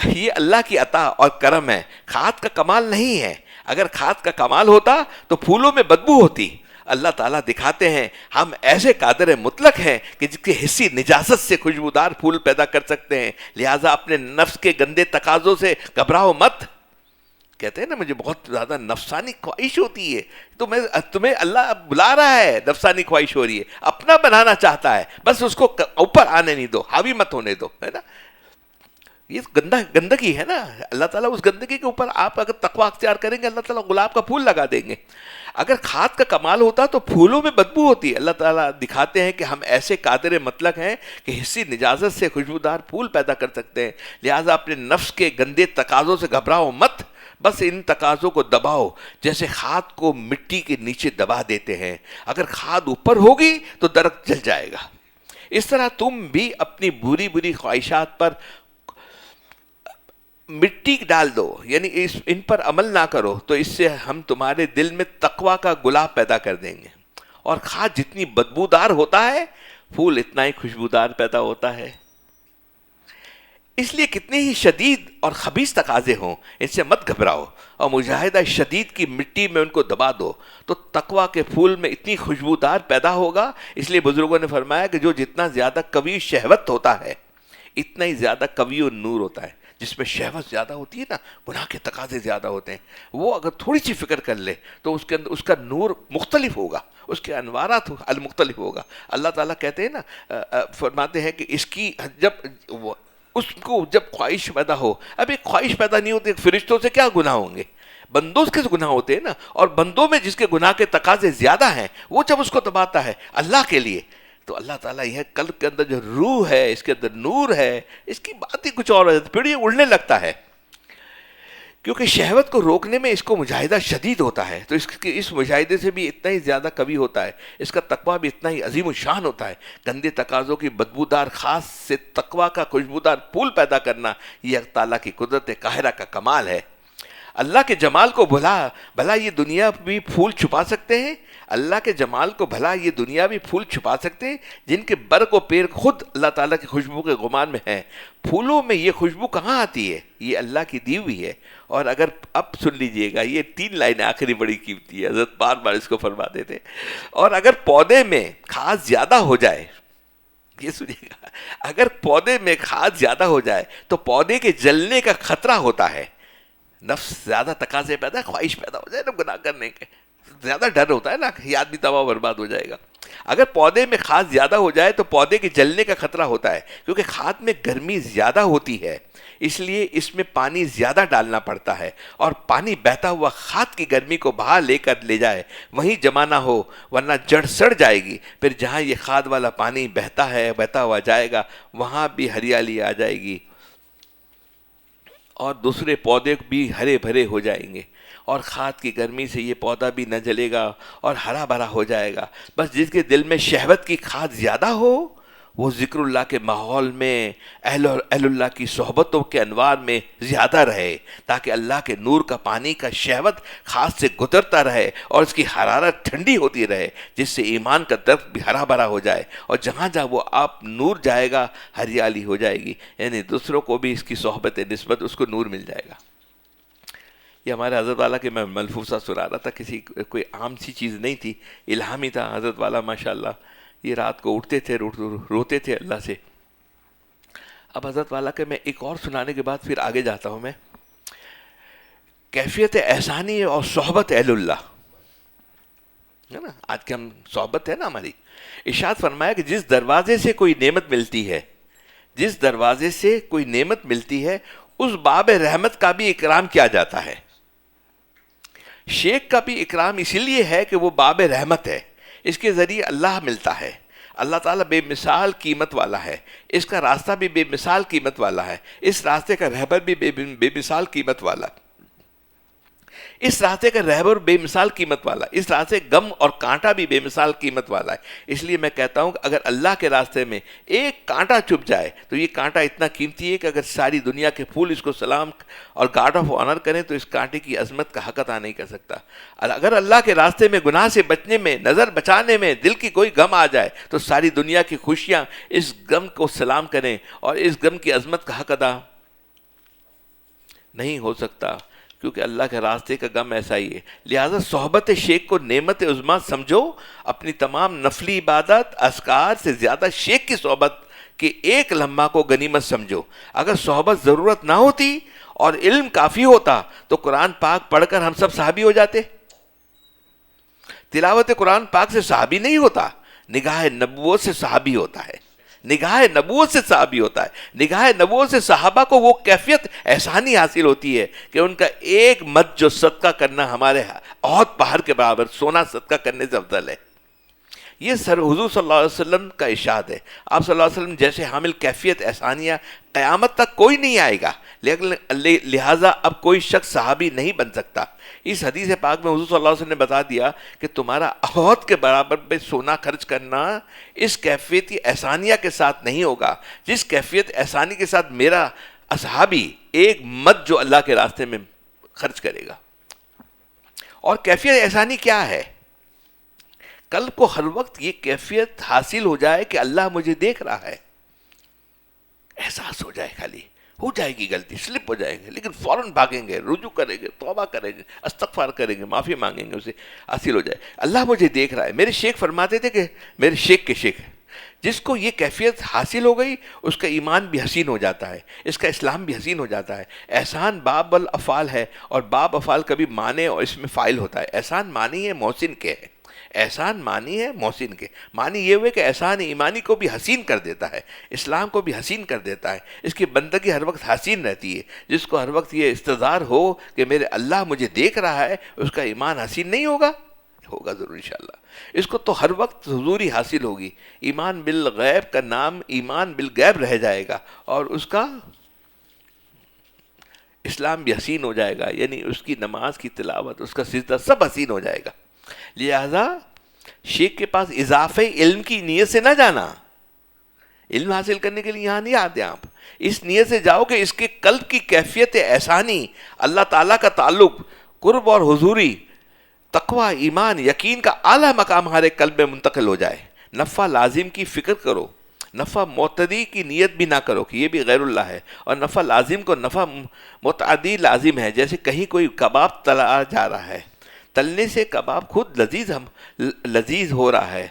یہ اللہ کی عطا اور کرم ہے، کھاد کا کمال نہیں ہے، اگر کھاد کا کمال ہوتا تو پھولوں میں بدبو ہوتی۔ اللہ تعالیٰ دکھاتے ہیں ہم ایسے قادر مطلق ہیں کہ جس کے حصی نجاست سے خوشبودار پھول پیدا کر سکتے ہیں، لہٰذا اپنے نفس کے گندے تقاضوں سے گھبراؤ مت۔ کہتے ہیں نا مجھے بہت زیادہ نفسانی خواہش ہوتی ہے، تو تمہیں اللہ بلا رہا ہے، نفسانی خواہش ہو رہی ہے، اپنا بنانا چاہتا ہے، بس اس کو اوپر آنے نہیں دو، حاوی مت ہونے دو، ہے نا۔ یہ گندگی ہے نا، اللہ تعالیٰ اس گندگی کے اوپر آپ اگر تقویٰ اختیار کریں گے اللہ تعالیٰ گلاب کا پھول لگا دیں گے۔ اگر کھاد کا کمال ہوتا تو پھولوں میں بدبو ہوتی۔ اللہ تعالیٰ دکھاتے ہیں کہ ہم ایسے قادر مطلق ہیں کہ حصی نجازت سے خوشبودار پھول پیدا کر سکتے ہیں، لہٰذا اپنے نفس کے گندے تقاضوں سے گھبراؤ مت، بس ان تقاضوں کو دباؤ جیسے کھاد کو مٹی کے نیچے دبا دیتے ہیں، اگر کھاد اوپر ہوگی تو درخت جل جائے گا۔ اس طرح تم بھی اپنی بری خواہشات پر مٹی ڈال دو، یعنی ان پر عمل نہ کرو، تو اس سے ہم تمہارے دل میں تقویٰ کا گلاب پیدا کر دیں گے، اور کھاد جتنی بدبودار ہوتا ہے پھول اتنا ہی خوشبودار پیدا ہوتا ہے۔ اس لیے کتنے ہی شدید اور خبیث تقاضے ہوں ان سے مت گھبراؤ، اور مجاہدہ شدید کی مٹی میں ان کو دبا دو تو تقویٰ کے پھول میں اتنی خوشبودار پیدا ہوگا۔ اس لیے بزرگوں نے فرمایا کہ جو جتنا زیادہ قوی شہوت ہوتا ہے اتنا ہی زیادہ قوی و نور ہوتا ہے۔ جس میں شہوت زیادہ ہوتی ہے نا، گناہ کے تقاضے زیادہ ہوتے ہیں، وہ اگر تھوڑی سی فکر کر لے تو اس کے اندر اس کا نور مختلف ہوگا، اس کے انوارات المختلف ہوگا۔ اللہ تعالیٰ کہتے ہیں نا، فرماتے ہیں کہ اس کی اس کو جب خواہش پیدا ہو، اب ایک خواہش پیدا نہیں ہوتی، فرشتوں سے کیا گناہ ہوں گے، بندوں کے گناہ ہوتے ہیں نا، اور بندوں میں جس کے گناہ کے تقاضے زیادہ ہیں وہ جب اس کو دباتا ہے اللہ کے لیے، تو اللہ تعالیٰ یہ قلب کے اندر جو روح ہے، اس کے اندر نور ہے، اس کی بات ہی کچھ اور ہے، پھر یہ اڑنے لگتا ہے، کیونکہ شہوت کو روکنے میں اس کو مجاہدہ شدید ہوتا ہے، تو اس مجاہدے سے بھی اتنا ہی زیادہ قوی ہوتا ہے، اس کا تقویٰ بھی اتنا ہی عظیم الشان ہوتا ہے۔ گندے تقاضوں کی بدبودار خاص سے تقویٰ کا خوشبودار پھول پیدا کرنا، یہ اللہ تعالیٰ کی قدرت قاہرہ کا کمال ہے۔ اللہ کے جمال کو بھلا یہ دنیا بھی پھول چھپا سکتے ہیں، اللہ کے جمال کو بھلا یہ دنیا بھی پھول چھپا سکتے ہیں، جن کے برگ و پیر خود اللہ تعالیٰ کی خوشبو کے گمان میں ہیں۔ پھولوں میں یہ خوشبو کہاں آتی ہے؟ یہ اللہ کی دی ہوئی ہے۔ اور اگر اب سن لیجئے گا، یہ 3 لائنیں آخری بڑی قیمتی ہے، حضرت بار بار اس کو فرماتے تھے، اور اگر پودے میں کھاد زیادہ ہو جائے، یہ سنیے گا، اگر پودے میں کھاد زیادہ ہو جائے تو پودے کے جلنے کا خطرہ ہوتا ہے۔ نفس زیادہ تقاضے پیدا، خواہش پیدا ہو جائے نا گناہ کرنے کے، زیادہ ڈر ہوتا ہے نا کہ آدمی تباہ برباد ہو جائے گا۔ اگر پودے میں کھاد زیادہ ہو جائے تو پودے کے جلنے کا خطرہ ہوتا ہے، کیونکہ کھاد میں گرمی زیادہ ہوتی ہے، اس لیے اس میں پانی زیادہ ڈالنا پڑتا ہے، اور پانی بہتا ہوا کھاد کی گرمی کو بہا لے جائے، وہیں جمع نہ ہو ورنہ جڑ سڑ جائے گی، پھر جہاں یہ کھاد والا پانی بہتا ہوا جائے گا وہاں بھی ہریالی آ جائے گی، اور دوسرے پودے بھی ہرے بھرے ہو جائیں گے، اور کھاد کی گرمی سے یہ پودا بھی نہ جلے گا اور ہرا بھرا ہو جائے گا۔ بس جس کے دل میں شہوت کی کھاد زیادہ ہو وہ ذکر اللہ کے ماحول میں اہل اللہ کی صحبتوں کے انوار میں زیادہ رہے، تاکہ اللہ کے نور کا پانی کا شہوت خاص سے گزرتا رہے اور اس کی حرارت ٹھنڈی ہوتی رہے، جس سے ایمان کا درخت بھی ہرا بھرا ہو جائے، اور جہاں جہاں وہ آپ نور جائے گا ہریالی ہو جائے گی، یعنی دوسروں کو بھی اس کی صحبت نسبت اس کو نور مل جائے گا۔ یہ ہمارے حضرت والا کے میں ملفوظہ سنا رہا تھا، کوئی عام سی چیز نہیں تھی، الہامی تھا۔ حضرت والا ماشاءاللہ یہ رات کو اٹھتے تھے، روتے تھے اللہ سے۔ اب حضرت والا کے میں ایک اور سنانے کے بعد پھر آگے جاتا ہوں میں۔ کیفیت احسانی اور صحبت اہل اللہ ہے نا، آج کے ہم صحبت ہے نا ہماری، ارشاد فرمایا کہ جس دروازے سے کوئی نعمت ملتی ہے، جس دروازے سے کوئی نعمت ملتی ہے اس باب رحمت کا بھی اکرام کیا جاتا ہے۔ شیخ کا بھی اکرام اسی لیے ہے کہ وہ باب رحمت ہے، اس کے ذریعے اللہ ملتا ہے۔ اللہ تعالیٰ بے مثال قیمت والا ہے، اس کا راستہ بھی بے مثال قیمت والا ہے، اس راستے کا رہبر بھی بے مثال قیمت والا، اس راستے کا رہبر بے مثال قیمت والا، اس راستے غم اور کانٹا بھی بے مثال قیمت والا ہے۔ اس لیے میں کہتا ہوں کہ اگر اللہ کے راستے میں ایک کانٹا چپ جائے تو یہ کانٹا اتنا قیمتی ہے کہ اگر ساری دنیا کے پھول اس کو سلام اور گارڈ آف آنر کریں تو اس کانٹے کی عظمت کا حق ادا نہیں کر سکتا۔ اگر اللہ کے راستے میں گناہ سے بچنے میں، نظر بچانے میں دل کی کوئی غم آ جائے تو ساری دنیا کی خوشیاں اس غم کو سلام کریں اور اس غم کی عظمت کا حق ادا نہیں ہو سکتا، کیونکہ اللہ کے راستے کا غم ایسا ہی ہے۔ لہٰذا صحبت شیخ کو نعمت عظمیٰ سمجھو، اپنی تمام نفلی عبادت اذکار سے زیادہ شیخ کی صحبت کے ایک لمحہ کو غنیمت سمجھو۔ اگر صحبت ضرورت نہ ہوتی اور علم کافی ہوتا تو قرآن پاک پڑھ کر ہم سب صحابی ہو جاتے۔ تلاوت قرآن پاک سے صحابی نہیں ہوتا، نگاہ نبوت سے صحابی ہوتا ہے، نگاہ نبوت سے صحابی ہوتا ہے۔ نگاہ نبوت سے صحابہ کو وہ کیفیت احسانی حاصل ہوتی ہے کہ ان کا ایک مد جو صدقہ کرنا ہمارے احد پہاڑ کے برابر سونا صدقہ کرنے سے افضل ہے۔ یہ حضور صلی اللہ علیہ وسلم کا ارشاد ہے۔ آپ صلی اللہ علیہ وسلم جیسے حامل کیفیت احسانیہ قیامت تک کوئی نہیں آئے گا، لیکن لہٰذا اب کوئی شخص صحابی نہیں بن سکتا۔ اس حدیث پاک میں حضور صلی اللہ علیہ وسلم نے بتا دیا کہ تمہارا احد کے برابر پہ سونا خرچ کرنا اس کیفیت احسانیہ کے ساتھ نہیں ہوگا جس کیفیت احسانی کے ساتھ میرا اصحابی ایک مد جو اللہ کے راستے میں خرچ کرے گا۔ اور کیفیت احسانی کیا ہے؟ کل کو ہر وقت یہ کیفیت حاصل ہو جائے کہ اللہ مجھے دیکھ رہا ہے، احساس ہو جائے، خالی ہو جائے گی غلطی، سلپ ہو جائیں گے لیکن فوراً بھاگیں گے، رجوع کریں گے، توبہ کریں گے، استغفار کریں گے، معافی مانگیں گے، اسے حاصل ہو جائے اللہ مجھے دیکھ رہا ہے۔ میرے شیخ فرماتے تھے کہ میرے شیخ کے شیخ جس کو یہ کیفیت حاصل ہو گئی اس کا ایمان بھی حسین ہو جاتا ہے، اس کا اسلام بھی حسین ہو جاتا ہے۔ احسان باب الافعال ہے اور باب افعال کبھی معنی اور اس میں فاعل ہوتا ہے۔ احسان معنی ہے محسن کے ہے، احسان معنی ہے محسن کے، معنی یہ ہوئے کہ احسان ایمانی کو بھی حسین کر دیتا ہے، اسلام کو بھی حسین کر دیتا ہے، اس کی بندگی ہر وقت حسین رہتی ہے۔ جس کو ہر وقت یہ استظہار ہو کہ میرے اللہ مجھے دیکھ رہا ہے، اس کا ایمان حسین نہیں ہوگا؟ ہوگا ضرور انشاءاللہ۔ اس کو تو ہر وقت حضوری حاصل ہوگی۔ ایمان بالغیب کا نام ایمان بالغیب رہ جائے گا اور اس کا اسلام بھی حسین ہو جائے گا، یعنی اس کی نماز کی تلاوت، اس کا سجدہ سب حسین ہو جائے گا۔ لہذا شیخ کے پاس اضافے علم کی نیت سے نہ جانا، علم حاصل کرنے کے لیے یہاں نہیں آتے آپ، اس نیت سے جاؤ کہ اس کے قلب کی کیفیت احسانی، اللہ تعالیٰ کا تعلق، قرب اور حضوری، تقوی، ایمان، یقین کا اعلیٰ مقام ہمارے قلب میں منتقل ہو جائے۔ نفع لازم کی فکر کرو، نفع معتدی کی نیت بھی نہ کرو کہ یہ بھی غیر اللہ ہے، اور نفع لازم کو نفع متعدی لازم ہے۔ جیسے کہیں کوئی کباب تلا جا رہا ہے، تلنے سے کباب خود لذیذ ہو رہا ہے،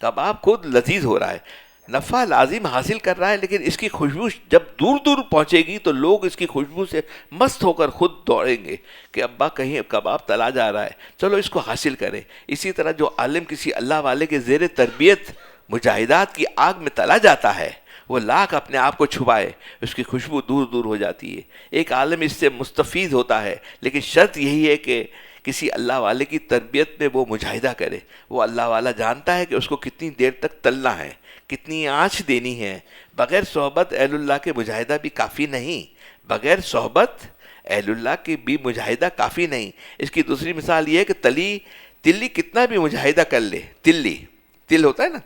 کباب خود لذیذ ہو رہا ہے، نفع لازم حاصل کر رہا ہے، لیکن اس کی خوشبو جب دور دور پہنچے گی تو لوگ اس کی خوشبو سے مست ہو کر خود دوڑیں گے کہ ابا کہیں کباب تلا جا رہا ہے، چلو اس کو حاصل کریں۔ اسی طرح جو عالم کسی اللہ والے کے زیر تربیت مجاہدات کی آگ میں تلا جاتا ہے، وہ لاکھ اپنے آپ کو چھپائے، اس کی خوشبو دور دور ہو جاتی ہے۔ ایک عالم اس سے مستفید ہوتا ہے، لیکن شرط یہی ہے کہ کسی اللہ والے کی تربیت میں وہ مجاہدہ کرے۔ وہ اللہ والا جانتا ہے کہ اس کو کتنی دیر تک تلنا ہے، کتنی آنچ دینی ہے۔ بغیر صحبت اہل اللہ کے مجاہدہ بھی کافی نہیں، بغیر صحبت اہل اللہ کے بھی مجاہدہ کافی نہیں۔ اس کی دوسری مثال یہ ہے کہ تلی کتنا بھی مجاہدہ کر لے، تلی تل ہوتا ہے نا،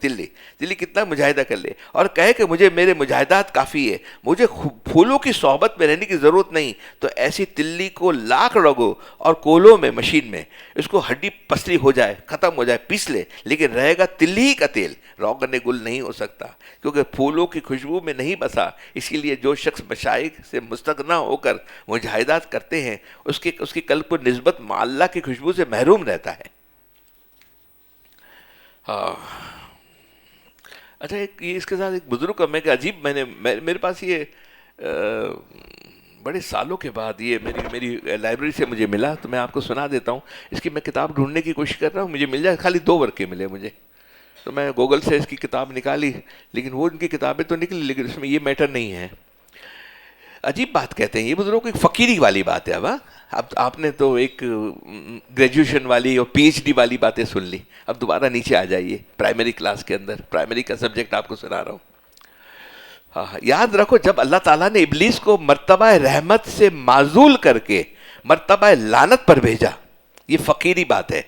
تلی کتنا مجاہدہ کر لے اور کہے کہ مجھے میرے مجاہدات کافی ہے، مجھے پھولوں کی صحبت میں رہنے کی ضرورت نہیں، تو ایسی تلی کو لاکھ رگو اور کولوں میں، مشین میں اس کو ہڈی پسلی ہو جائے، ختم ہو جائے، پیس لے، لیکن رہے گا تلی ہی کا تیل، روغن گل نہیں ہو سکتا، کیونکہ پھولوں کی خوشبو میں نہیں بسا۔ اسی لیے جو شخص مشائخ سے مستغنا ہو کر مجاہدات کرتے ہیں اس کی قلب کو نسبت مع اللہ کی خوشبو سے محروم رہتا ہے۔ اچھا، یہ اس کے ساتھ ایک بزرگ کا میں کہ عجیب، میرے پاس یہ بڑے سالوں کے بعد یہ میری لائبریری سے مجھے ملا، تو میں آپ کو سنا دیتا ہوں۔ اس کی میں کتاب ڈھونڈنے کی کوشش کر رہا ہوں، مجھے مل جائے، خالی 2 ورقے ملے مجھے، تو میں گوگل سے اس کی کتاب نکالی، لیکن وہ ان کی کتابیں تو نکلی لیکن اس میں یہ میٹر نہیں ہے۔ عجیب بات کہتے ہیں یہ بزرگوں کو، ایک فقیری والی بات ہے۔ اب آپ نے تو ایک گریجویشن والی اور پی ایچ ڈی والی باتیں سن لی، اب دوبارہ نیچے آ جائیے پرائمری کلاس کے اندر، پرائمری کا سبجیکٹ آپ کو سنا رہا ہوں۔ یاد رکھو، جب اللہ تعالیٰ نے ابلیس کو مرتبہ رحمت سے معزول کر کے مرتبہ لعنت پر بھیجا، یہ فقیری بات ہے۔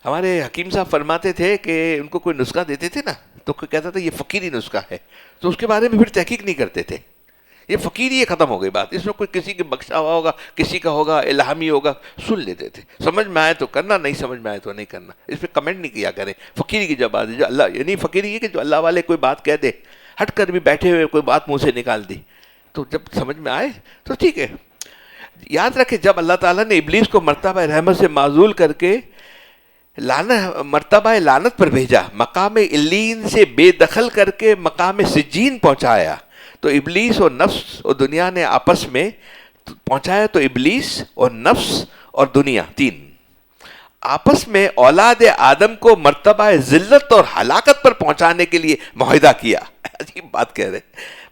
ہمارے حکیم صاحب فرماتے تھے کہ ان کو کوئی نسخہ دیتے تھے نا، تو کوئی کہتا تھا یہ فقیری نسخہ ہے، تو اس کے بارے میں پھر تحقیق نہیں کرتے تھے، یہ فقیری، یہ ختم ہو گئی بات، اس میں کوئی کسی کے بخشا ہوا ہوگا، کسی کا ہوگا، الہامی ہوگا، سن لیتے تھے، سمجھ میں آئے تو کرنا، نہیں سمجھ میں آئے تو نہیں کرنا، اس پہ کمنٹ نہیں کیا کریں۔ فقیری کی جب بات ہے، جو اللہ، یعنی فقیری یہ کہ جو اللہ والے کوئی بات کہہ دے، ہٹ کر بھی بیٹھے ہوئے کوئی بات منہ سے نکال دی، تو جب سمجھ میں آئے تو ٹھیک ہے۔ یاد رکھے، جب اللہ تعالیٰ نے ابلیس کو مرتبہ رحمت سے معزول کر کے مرتبہ لعنت پر بھیجا، مقام علین سے بے دخل کر کے مقام سجین پہنچایا، تو ابلیس اور نفس اور دنیا نے آپس میں پہنچایا، تو ابلیس اور نفس اور دنیا تین آپس میں اولاد آدم کو مرتبہ ذلت اور ہلاکت پر پہنچانے کے لیے معاہدہ کیا۔ عجیب بات کہہ رہے،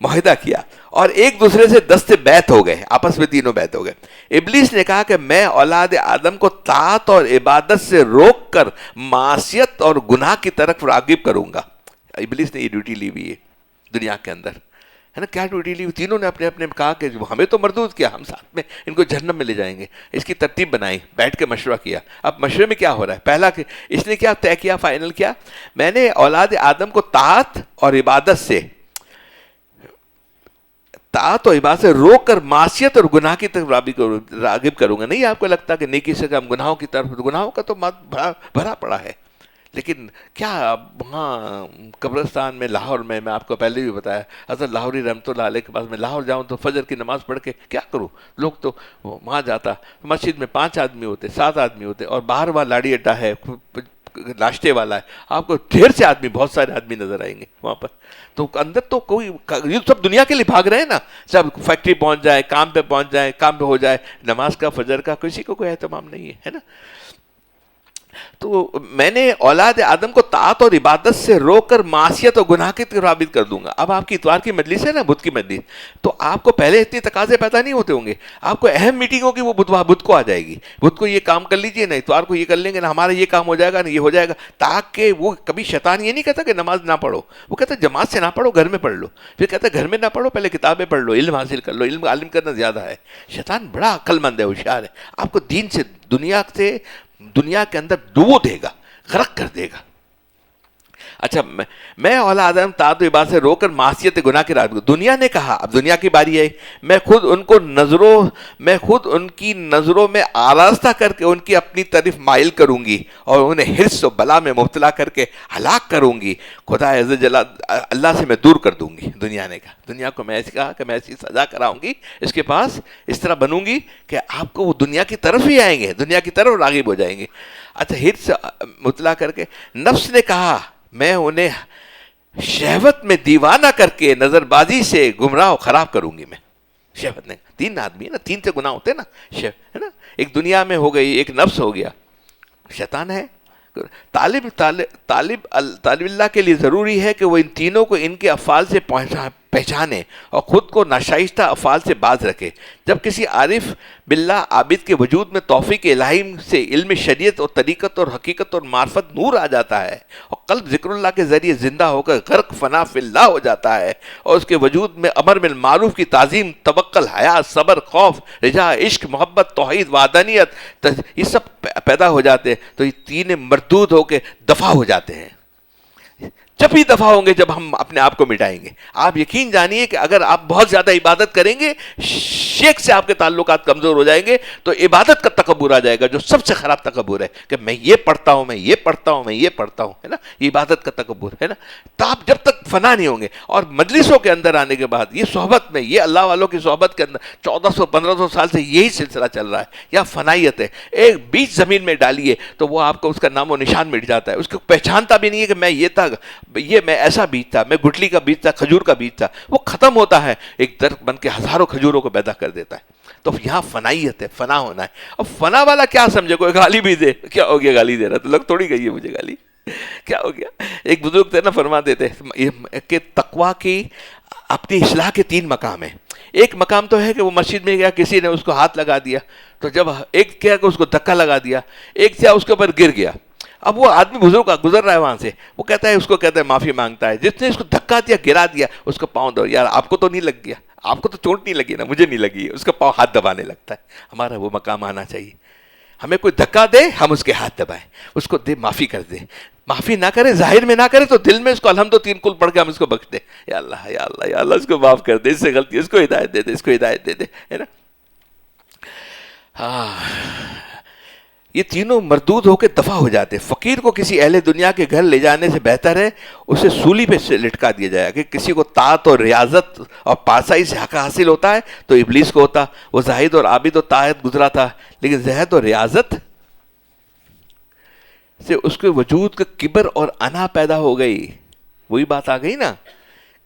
معاہدہ کیا اور ایک دوسرے سے دست بیعت ہو گئے، آپس میں تینوں بیعت ہو گئے۔ ابلیس نے کہا کہ میں اولاد آدم کو طاعت اور عبادت سے روک کر معصیت اور گناہ کی طرف راغب کروں گا۔ ابلیس نے یہ ڈیوٹی لی ہوئی ہے دنیا کے اندر، ہے نا؟ کیا ڈیوٹی لی؟ تینوں نے اپنے اپنے کہا کہ ہمیں تو مردود کیا، ہم ساتھ میں ان کو جہنم میں لے جائیں گے۔ اس کی ترتیب بنائی، بیٹھ کے مشورہ کیا۔ اب مشورے میں کیا ہو رہا ہے؟ پہلا کہ اس نے کیا طے کیا، فائنل کیا، میں نے اولاد آدم کو طاعت اور عبادت سے روک کر معصیت اور گناہ کی طرف راغب کروں گا۔ نہیں آپ کو لگتا کہ نیکی سے کم گناہوں کی طرف، گناہوں کا تو بھرا پڑا ہے، لیکن کیا وہاں قبرستان میں لاہور میں آپ کو پہلے بھی بتایا، حضرت لاہوری رحمۃ اللہ علیہ کے پاس میں لاہور جاؤں تو فجر کی نماز پڑھ کے کیا کروں؟ لوگ تو وہاں جاتا، مسجد میں 5 آدمی ہوتے، 7 آدمی ہوتے، اور باہر وہاں لاڑی اڈا ہے، ناشتے والا ہے، آپ کو ڈھیر سے آدمی، بہت سارے آدمی نظر آئیں گے وہاں پر، تو اندر تو کوئی، یہ سب دنیا کے لیے بھاگ رہے ہیں نا، سب فیکٹری پہنچ جائے، کام پہ پہنچ جائے، کام پہ ہو جائے، نماز کا، فجر کا کسی کو کوئی اہتمام نہیں ہے نا۔ تو میں نے اولاد آدم کو طاعت اور عبادت سے روک کر معصیت اور گناہ کی طرف راغب کر دوں گا۔ اب آپ کی اتوار کی مجلس ہے نا، بدھ کی مجلس، تو آپ کو پہلے اتنی تقاضے پیدا نہیں ہوتے ہوں گے، آپ کو اہم میٹنگ ہوگی وہ بدھ کو آ جائے گی، بدھ کو یہ کام کر لیجئے نا، اتوار کو یہ کر لیں گے نا، ہمارا یہ کام ہو جائے گا نا، یہ ہو جائے گا، تاکہ وہ کبھی شیطان یہ نہیں کہتا کہ نماز نہ پڑھو، وہ کہتا ہے جماعت سے نہ پڑھو، گھر میں پڑھ لو، پھر کہتا ہے گھر میں نہ پڑھو، پہلے کتابیں پڑھ لو، علم حاصل کر لو، علم عالم کرنا زیادہ ہے۔ شیطان بڑا عقل مند ہے، ہوشیار ہے، آپ کو دین سے، دنیا کے اندر ڈبو دے گا، غرق کر دے گا۔ اچھا، میں اولاد آدم طاعت و عبادت سے روک کر معصیت گناہ کی راہ کو، دنیا نے کہا، اب دنیا کی باری ہے، میں خود ان کی نظروں میں آراستہ کر کے ان کی اپنی طرف مائل کروں گی اور انہیں حرص و بلا میں مبتلا کر کے ہلاک کروں گی، خدا عز و جل اللہ سے میں دور کر دوں گی۔ دنیا نے کہا، دنیا کو میں ایسے کہا کہ میں ایسی سزا کراؤں گی، اس کے پاس اس طرح بنوں گی کہ آپ کو وہ دنیا کی طرف ہی آئیں گے، دنیا کی طرف راغب ہو جائیں گے۔ اچھا، حرص مطلع کر کے نفس نے کہا، میں انہیں شہوت میں دیوانہ کر کے نظر بازی سے گمراہ و خراب کروں گی۔ میں شہوت نے، 3 آدمی ہے نا، 3 سے گناہ ہوتے ہیں نا، ہے نا، ایک دنیا میں ہو گئی، ایک نفس ہو گیا، شیطان ہے۔ طالب اللہ کے لیے ضروری ہے کہ وہ ان تینوں کو ان کے افعال سے پہچانے اور خود کو ناشائستہ افعال سے باز رکھے. جب کسی عارف باللہ عابد کے وجود میں توفیق الہی سے علم شریعت اور طریقت اور حقیقت اور معرفت نور آ جاتا ہے اور قلب ذکر اللہ کے ذریعے زندہ ہو کر غرق فنا فی اللہ ہو جاتا ہے اور اس کے وجود میں امر بالمعروف کی تعظیم، توکل، حیا، صبر، خوف، رجا، عشق، محبت، توحید، وحدانیت یہ سب پیدا ہو جاتے ہیں، تو یہ تین مردود ہو کے دفع ہو جاتے ہیں. جب ہی دفع ہوں گے جب ہم اپنے آپ کو مٹائیں گے. آپ یقین جانیے کہ اگر آپ بہت زیادہ عبادت کریں گے، شیخ سے آپ کے تعلقات کمزور ہو جائیں گے تو عبادت کا تکبر آ جائے گا، جو سب سے خراب تکبر ہے کہ میں یہ پڑھتا ہوں، میں یہ پڑھتا ہوں، میں یہ پڑھتا ہوں، ہے نا. یہ عبادت کا تکبر ہے نا. تو آپ جب تک فنا نہیں ہوں گے، اور مجلسوں کے اندر آنے کے بعد یہ صحبت میں، یہ اللہ والوں کی صحبت کے اندر 1400-1500 سال سے یہی سلسلہ چل رہا ہے. یا فنائیت ہے، ایک بیج زمین میں ڈالیے تو وہ آپ کو اس کا نام و نشان مٹ جاتا ہے. اس کو پہچانتا بھی نہیں ہے کہ میں یہ تھا، یہ میں ایسا بیج تھا، میں گٹلی کا بیج تھا، کھجور کا بیج تھا. وہ ختم ہوتا ہے، ایک درخت بن کے ہزاروں کھجوروں کو پیدا کر دیتا ہے. تو یہاں فنائیت ہے، فنا ہونا ہے. اب فنا والا کیا سمجھے، کوئی گالی بھی دے، کیا ہو گیا گالی دے رہا، تو لوگ تھوڑی گئی ہے مجھے گالی، کیا ہو گیا. ایک بزرگ تھے نا، فرماتے تھے کہ تقویٰ کی اپنی اصلاح کے 3 مقام ہیں. ایک مقام تو ہے کہ وہ مسجد میں گیا، کسی نے اس کو ہاتھ لگا دیا، تو جب ایک کیا کہ اس کو دھکا لگا دیا، ایک کیا اس کے اوپر گر گیا. اب وہ آدمی بزرگ گزر رہا ہے وہاں سے، وہ کہتا ہے، اس کو کہتا ہے معافی مانگتا ہے، جس نے اس کو دھکا دیا، گرا دیا، اس کو پاؤں دو. یار آپ کو تو نہیں لگ گیا، آپ کو تو چوٹ نہیں لگی نا، مجھے نہیں لگی. اس کا پاؤں ہاتھ دبانے لگتا ہے. ہمارا وہ مقام آنا چاہیے. ہمیں کوئی دھکا دے، ہم اس کے ہاتھ دبائیں، اس کو دے، معافی کر دیں. معافی نہ کرے، ظاہر میں نہ کرے، تو دل میں اس کو الحمد و 3 کل پڑھ کے ہم اس کو بخش دیں. یا اللہ، یا اللہ، یا اللہ، اس کو معاف کر دے، اس سے غلطی ہے، اس کو ہدایت دے دے، اس کو ہدایت دے دے، ہے نا. یہ تینوں مردود ہو کے دفع ہو جاتے. فقیر کو کسی اہل دنیا کے گھر لے جانے سے بہتر ہے اسے سولی پہ لٹکا دیا جائے. کہ کسی کو طاعت اور ریاضت اور پاسائی سے حق حاصل ہوتا ہے تو ابلیس کو ہوتا. وہ زاہد اور عابد و طاعت گزرا تھا، لیکن زہد اور ریاضت سے اس کے وجود کا کبر اور انا پیدا ہو گئی. وہی بات آ گئی نا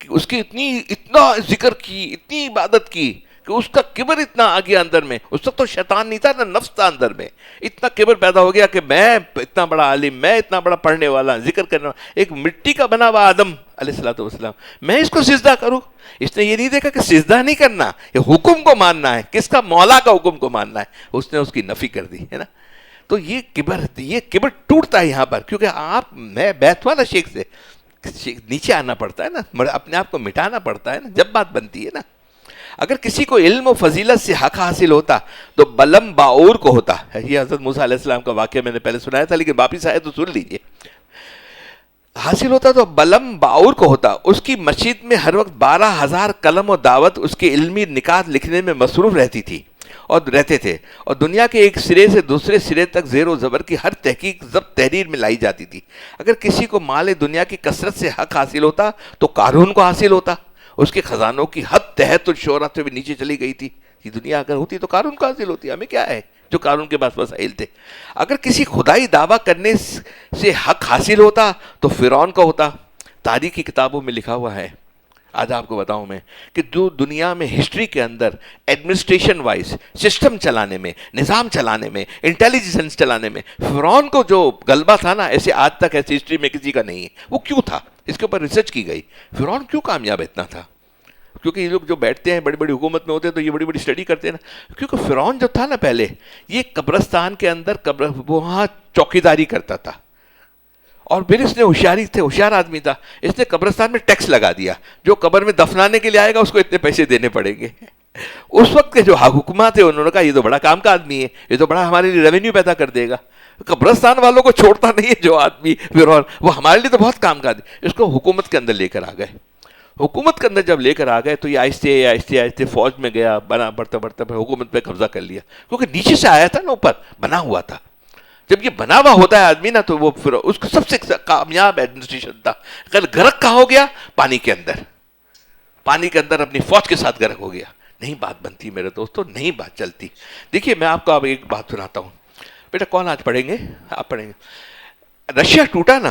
کہ اس کی اتنا ذکر کی، اتنی عبادت کی کہ اس کا کبر اتنا آ گیا اندر میں. اس وقت تو شیطان نہیں تھا، نہ نفس تھا اندر میں. اتنا کبر پیدا ہو گیا کہ میں اتنا بڑا عالم، میں اتنا بڑا پڑھنے والا، ذکر کرنے والا، ایک مٹی کا بنا ہوا آدم علیہ الصلوۃ والسلام، میں اس کو سجدہ کروں. اس نے یہ نہیں دیکھا کہ سجدہ نہیں کرنا، یہ حکم کو ماننا ہے. کس کا؟ مولا کا حکم کو ماننا ہے. اس نے اس کی نفی کر دی، ہے نا. تو یہ کبر ٹوٹتا ہے یہاں پر، کیونکہ میں بیت ہوا نا شیخ سے، نیچے آنا پڑتا ہے نا، اپنے آپ کو مٹانا پڑتا ہے نا جب بات بنتی ہے نا. اگر کسی کو علم و فضیلت سے حق حاصل ہوتا تو بلم باور کو ہوتا. یہ حضرت موسیٰ علیہ السلام کا واقعہ میں نے پہلے سنایا تھا، لیکن واپس آئے تو سن لیجئے. حاصل ہوتا تو بلم باور کو ہوتا. اس کی مسجد میں ہر وقت 12,000 قلم و دعوت اس کے علمی نکات لکھنے میں مصروف رہتی تھی اور رہتے تھے، اور دنیا کے ایک سرے سے دوسرے سرے تک زیر و زبر کی ہر تحقیق ضبط تحریر میں لائی جاتی تھی. اگر کسی کو مال دنیا کی کثرت سے حق حاصل ہوتا تو قارون کو حاصل ہوتا. اس کے خزانوں کی حد تحت الشہرت سے بھی نیچے چلی گئی تھی. یہ دنیا اگر ہوتی تو قارون کو حاصل ہوتی. ہمیں کیا ہے جو قارون کے پاس وسائل تھے. اگر کسی خدائی دعویٰ کرنے سے حق حاصل ہوتا تو فرعون کا ہوتا. تاریخ کی کتابوں میں لکھا ہوا ہے، آج آپ کو بتاؤں میں، کہ جو دنیا میں ہسٹری کے اندر ایڈمنسٹریشن وائز سسٹم چلانے میں، نظام چلانے میں، انٹیلیجنس چلانے میں فرعون کو جو غلبہ تھا نا، ایسے آج تک ایسی ہسٹری میں کسی کا نہیں ہے. وہ کیوں تھا؟ اس کے اوپر ریسرچ کی گئی. فرعون کیوں کامیاب اتنا تھا؟ کیونکہ یہ لوگ جو بیٹھتے ہیں بڑی بڑی حکومت میں ہوتے ہیں تو یہ بڑی بڑی اسٹڈی کرتے ہیں نا. کیونکہ فرعون جو تھا نا پہلے، یہ قبرستان کے اندر وہاں چوکیداری کرتا تھا، اور پھر اس نے ہوشیار آدمی تھا. اس نے قبرستان میں ٹیکس لگا دیا، جو قبر میں دفنانے کے لیے آئے گا اس کو اتنے پیسے دینے پڑیں گے. اس وقت کے جو حکومت تھے انہوں نے کہا یہ تو بڑا کام کا آدمی ہے، یہ تو بڑا ہمارے لیے ریونیو پیدا کر دے گا. قبرستان والوں کو چھوڑتا نہیں ہے جو آدمی فرعون، وہ ہمارے لیے تو بہت کام کا آدمی. اس کو حکومت کے اندر لے کر آ گئے. حکومت کے اندر جب لے کر آ گئے تو یہ آہستہ فوج میں گیا، بڑھتا حکومت پہ قبضہ کر لیا. کیونکہ نیچے سے آیا تھا نا، اوپر بنا ہوا تھا. جب یہ بنا ہوا ہوتا ہے آدمی نا، تو وہ پھر اس کو سب سے کامیاب ایڈمنسٹریشن تھا. اگر غرق کہاں ہو گیا؟ پانی کے اندر اپنی فوج کے ساتھ غرق ہو گیا. نہیں بات بنتی میرے دوستو، نہیں بات چلتی. دیکھیے میں آپ کو اب ایک بات سناتا ہوں. بیٹا کون آج پڑھیں گے؟ آپ پڑھیں گے. رشیا ٹوٹا نا،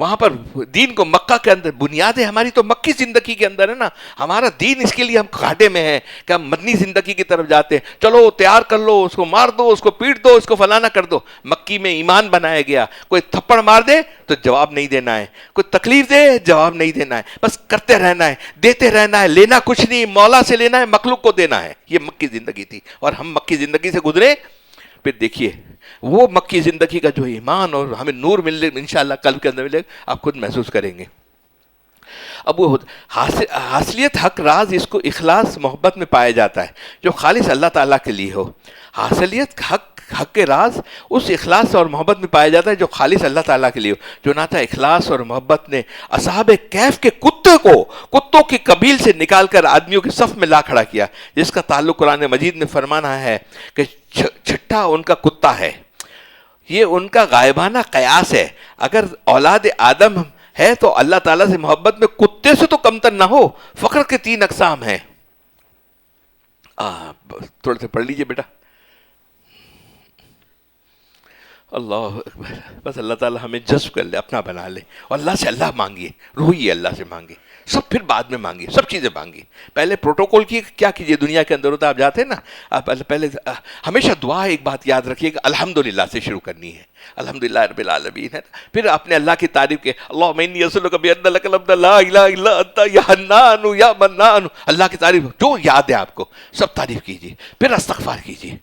وہاں پر دین کو مکہ کے اندر بنیاد ہے ہماری تو مکی زندگی کے اندر ہے نا. ہمارا دین اس کے لیے ہم گھاٹے میں ہیں کہ ہم مدنی زندگی کی طرف جاتے ہیں. چلو تیار کر لو, اس کو مار دو, اس کو پیٹ دو, اس کو فلانا کر دو. مکی میں ایمان بنایا گیا. کوئی تھپڑ مار دے تو جواب نہیں دینا ہے, کوئی تکلیف دے جواب نہیں دینا ہے, بس کرتے رہنا ہے, دیتے رہنا ہے, لینا کچھ نہیں, مولا سے لینا ہے, مخلوق کو دینا ہے. یہ مکی زندگی تھی اور ہم مکی زندگی سے گزرے. پھر دیکھیے وہ مکی زندگی کا جو ایمان اور ہمیں نور ملے انشاءاللہ قلب کے اندر ملے, آپ خود محسوس کریں گے. اب وہ حاصلیت حق راز اس کو اخلاص محبت میں پایا جاتا ہے جو خالص اللہ تعالیٰ کے لیے ہو. حاصلیت حق کے راز اس اخلاص اور محبت میں پایا جاتا ہے جو خالص اللہ تعالیٰ کے لیے ہو. چنانچہ اخلاص اور محبت نے اصحاب کہف کے کتوں کی قبیل سے نکال کر آدمیوں کے صف میں لا کھڑا کیا, جس کا تعلق قرآن مجید میں فرمانا ہے کہ چھٹا ان کا کتا ہے. یہ ان کا غائبانہ قیاس ہے. اگر اولاد آدم ہے تو اللہ تعالیٰ سے محبت میں کتے سے تو کمتر نہ ہو. فقر کے 3 اقسام ہیں. تھوڑے سے پڑھ لیجئے بیٹا. اللہ اکبر. بس اللہ تعالیٰ ہمیں جذب کر لے, اپنا بنا لے, اور اللہ سے اللہ مانگیے, روئیے اللہ سے مانگیے, سب پھر بعد میں مانگیے, سب چیزیں مانگیے. پہلے پروٹوکول کی کیا کیجیے, دنیا کے اندر ہوتا آپ جاتے ہیں نا, آپ پہلے ہمیشہ دعا ایک بات یاد رکھیے کہ الحمدللہ سے شروع کرنی ہے. الحمدللہ رب العالمین ہے. پھر اپنے اللہ کی تعریف کے, اللہم انی اسألک بان لک الحمد لا الہ الا انت یا حنان یا منان. اللہ کی تعریف جو یاد ہے آپ کو سب تعریف کیجیے. پھر استغفار کیجیے,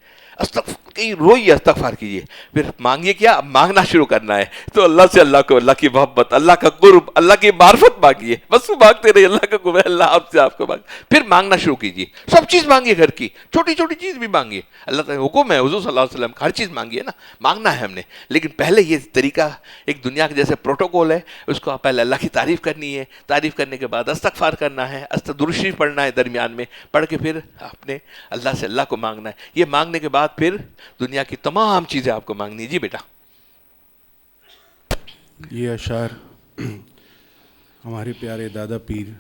روئیے, استغفار کیجیے. پھر مانگیے کیا, مانگنا شروع کرنا ہے تو اللہ سے اللہ کو, اللہ کی محبت, اللہ کا قرب, اللہ کی معرفت مانگیے. بس مانگتے رہیے, اللہ کا قرب, اللہ آپ سے آپ کو مانگ. پھر مانگنا شروع کیجیے, سب چیز مانگیے, گھر کی چھوٹی چھوٹی چیز بھی مانگیے. اللہ تعالیٰ حکم ہے, حضور صلی اللہ علیہ وسلم, ہر چیز مانگیے نا, مانگنا ہے ہم نے. لیکن پہلے یہ طریقہ ایک دنیا کے جیسے پروٹوکول ہے, اس کو پہلے اللہ کی تعریف کرنی ہے, تعریف کرنے کے بعد استغفار کرنا ہے, درود شریف پڑھنا ہے درمیان میں, پڑھ کے پھر آپ نے اللہ سے اللہ کو مانگنا ہے. یہ مانگنے کے بعد پھر دنیا کی تمام چیزیں آپ کو مانگنی. جی بیٹا. یہ اشعار ہمارے پیارے دادا پیر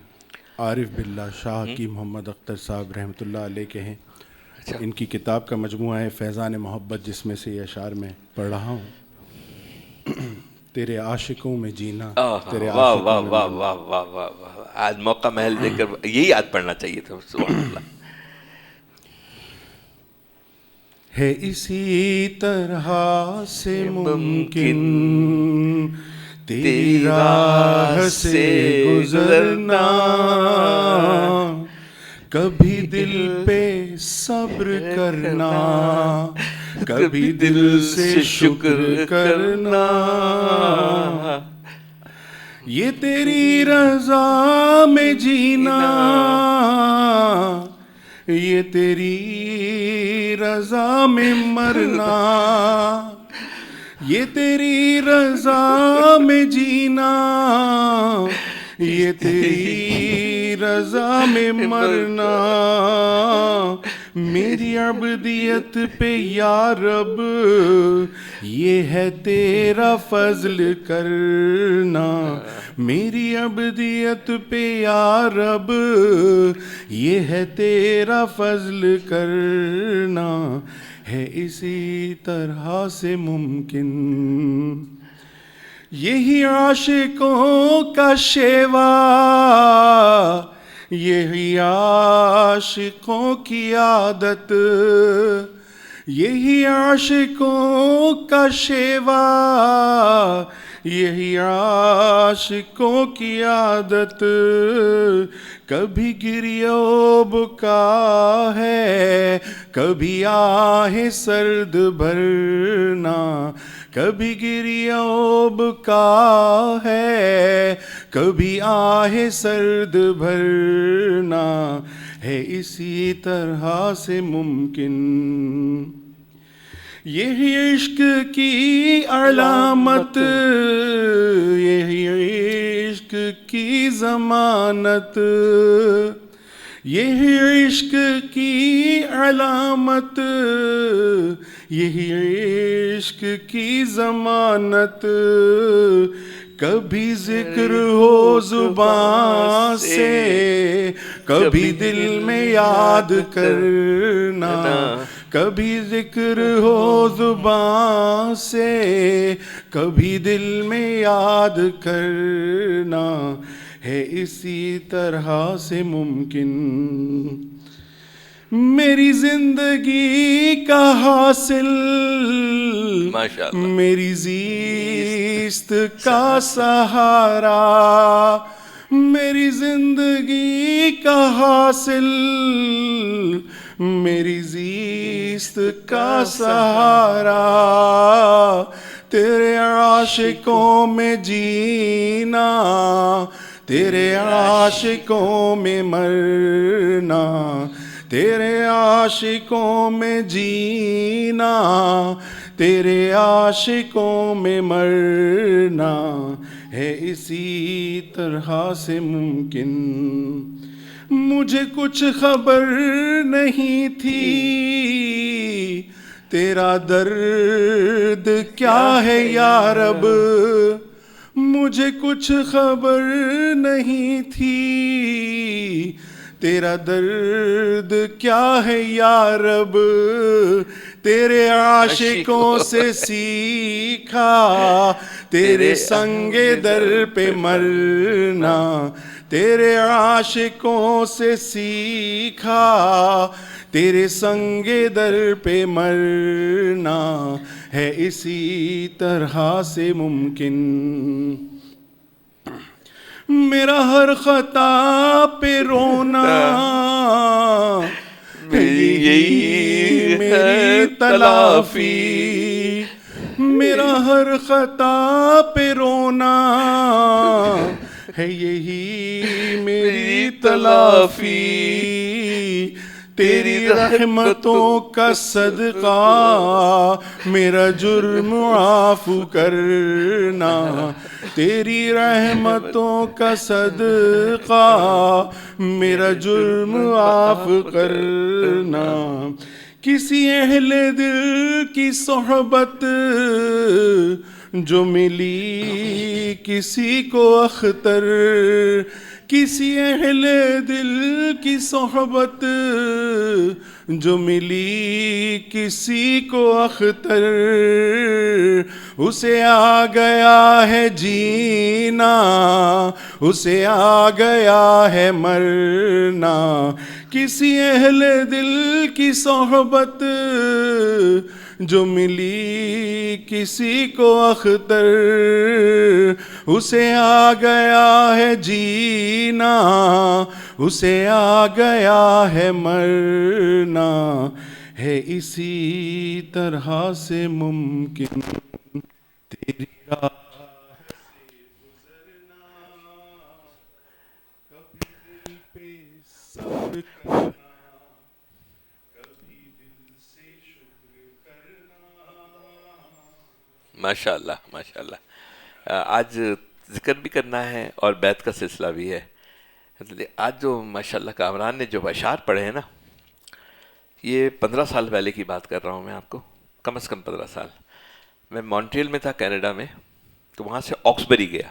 عارف باللہ شاہ کی محمد اختر صاحب رحمۃ اللہ علیہ کے ہیں. ان کی کتاب کا مجموعہ ہے فیضان محبت, جس میں سے یہ اشعار میں پڑھ رہا ہوں. تیرے عاشقوں میں جینا, تیرے عاشقوں میں واہ. آج موقع محل دے کر یہی یاد پڑھنا چاہیے تھا. سبحان اللہ. ہے اسی طرح سے ممکن تیری راہ سے گزرنا, کبھی دل پہ صبر کرنا, کبھی دل سے شکر کرنا. یہ تیری رضا میں جینا, یہ تیری رضا میں مرنا, یہ تیری رضا میں جینا, یہ تیری رضا میں مرنا. میری عبدیت پہ یا رب یہ ہے تیرا فضل کرنا, میری عبدیت پہ یا رب یہ ہے تیرا فضل کرنا. ہے اسی طرح سے ممکن یہی عاشقوں کا شیوا, یہی عاشقوں کی عادت, یہی عاشقوں کا شیوا, یہی عاشقوں کی عادت. کبھی گریہ بکا ہے, کبھی آہ سرد بھرنا, کبھی گریہ بکا ہے, کبھی آہ سرد بھرنا. ہے اسی طرح سے ممکن یہی عشق کی علامت, یہی عشق کی ضمانت, یہی عشق کی علامت, یہی عشق کی ضمانت. کبھی ذکر ہو زبان سے, کبھی دل میں یاد کرنا, کبھی ذکر ہو زبان سے کبھی دل میں یاد کرنا ہے اسی طرح سے ممکن. میری زندگی کا حاصل میری زیست کا سہارا, میری زندگی کا حاصل میری زیست کا سہارا, تیرے عاشقوں میں جینا تیرے عاشقوں میں مرنا, تیرے عاشقوں میں جینا تیرے عاشقوں میں مرنا ہے اسی طرح سے ممکن. مجھے کچھ خبر نہیں تھی تیرا درد کیا ہے یا رب, مجھے کچھ خبر نہیں تھی تیرا درد کیا ہے یا رب, تیرے عاشقوں سے سیکھا تیرے سنگ در پہ مرنا, تیرے عاشقوں سے سیکھا تیرے سنگ در پہ مرنا ہے اسی طرح سے ممکن. میرا ہر خطا پہ رونا یہی میری تلافی, میرا ہر خطا پہ رونا ہے یہی میری تلافی, تیری رحمتوں کا صدقہ میرا جرم عفو کرنا, تیری رحمتوں کا صدقہ میرا جرم عفو کرنا. کسی اہل دل کی صحبت جو ملی کسی کو اختر, کسی اہل دل کی صحبت جو ملی کسی کو اختر, اسے آ گیا ہے جینا اسے آ گیا ہے مرنا, کسی اہل دل کی صحبت جو ملی کسی کو اختر, اسے آ گیا ہے جینا اسے آ گیا ہے مرنا ہے اسی طرح سے ممکن. تیری راہ سے گزرنا کبھی دل پہ صبر کرنا کبھی دل سے شکر کرنا. ماشاء اللہ ماشاء اللہ. آج ذکر بھی کرنا ہے اور بیت کا سلسلہ بھی ہے. آج جو ماشاءاللہ کامران نے جو اشعار پڑھے ہیں نا, یہ 15 سال پہلے کی بات کر رہا ہوں میں آپ کو, کم از کم 15 سال. میں مونٹریل میں تھا کینیڈا میں, تو وہاں سے آکسبری گیا.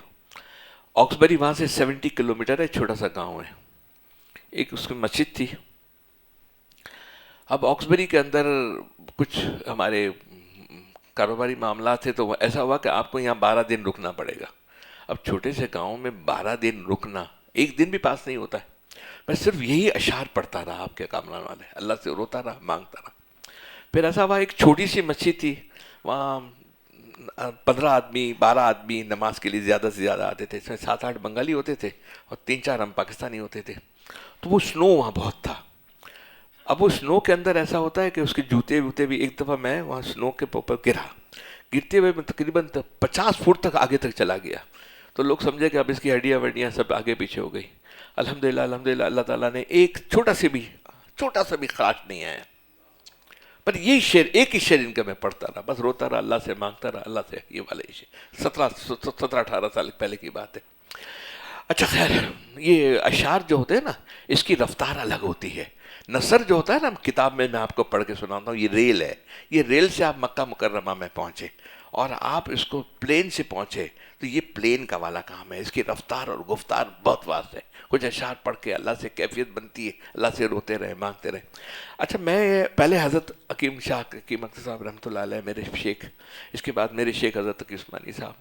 آکسبری وہاں سے 70 کلومیٹر ہے, چھوٹا سا گاؤں ہے, ایک اس کی مسجد تھی. اب آکسبری کے اندر کچھ ہمارے کاروباری معاملات تھے, تو ایسا ہوا کہ آپ کو یہاں 12 دن رکنا پڑے گا. اب چھوٹے سے گاؤں میں 12 دن رکنا, ایک دن بھی پاس نہیں ہوتا ہے. میں صرف یہی اشعار پڑھتا رہا آپ کے کامران والے, اللہ سے روتا رہا, مانگتا رہا. پھر ایسا ہوا ایک چھوٹی سی مسجد تھی, وہاں 15 آدمی 12 آدمی نماز کے لیے زیادہ سے زیادہ آتے تھے. اس میں 7-8 بنگالی ہوتے تھے اور 3-4 ہم پاکستانی ہوتے تھے. تو وہ سنو وہاں بہت تھا. اب وہ سنو کے اندر ایسا ہوتا ہے کہ اس کے جوتے ووتے بھی, ایک دفعہ میں وہاں سنو کے اوپر گرا, گرتے ہوئے میں تقریباً 50 فٹ تک آگے تک چلا گیا. تو لوگ سمجھے کہ اب اس کی ہڈیاں وڈیاں سب آگے پیچھے ہو گئی. الحمدللہ الحمدللہ اللہ تعالیٰ نے ایک چھوٹا سا بھی خراش نہیں آیا. پر یہ شعر, ایک ہی شعر ان کا میں پڑھتا رہا, بس روتا رہا, اللہ سے مانگتا رہا, اللہ سے. یہ والے شعر 17-18 سال پہلے کی بات ہے. اچھا خیر, یہ اشعار جو ہوتے ہیں نا, اس کی رفتار الگ ہوتی ہے. نثر جو ہوتا ہے نا, کتاب میں آپ کو پڑھ کے سناتا ہوں, یہ ریل ہے. یہ ریل سے آپ مکہ مکرمہ میں پہنچے اور آپ اس کو پلین سے پہنچے تو یہ پلین کا والا کام ہے. اس کی رفتار اور گفتار بہت واسط ہے. کچھ اشعار پڑھ کے اللہ سے کیفیت بنتی ہے, اللہ سے روتے رہے, مانگتے رہے. اچھا, میں پہلے حضرت حکیم شاہ حکیم اختر صاحب رحمۃ اللہ علیہ میرے شیخ, اس کے بعد میرے شیخ حضرت تقی عثمانی صاحب.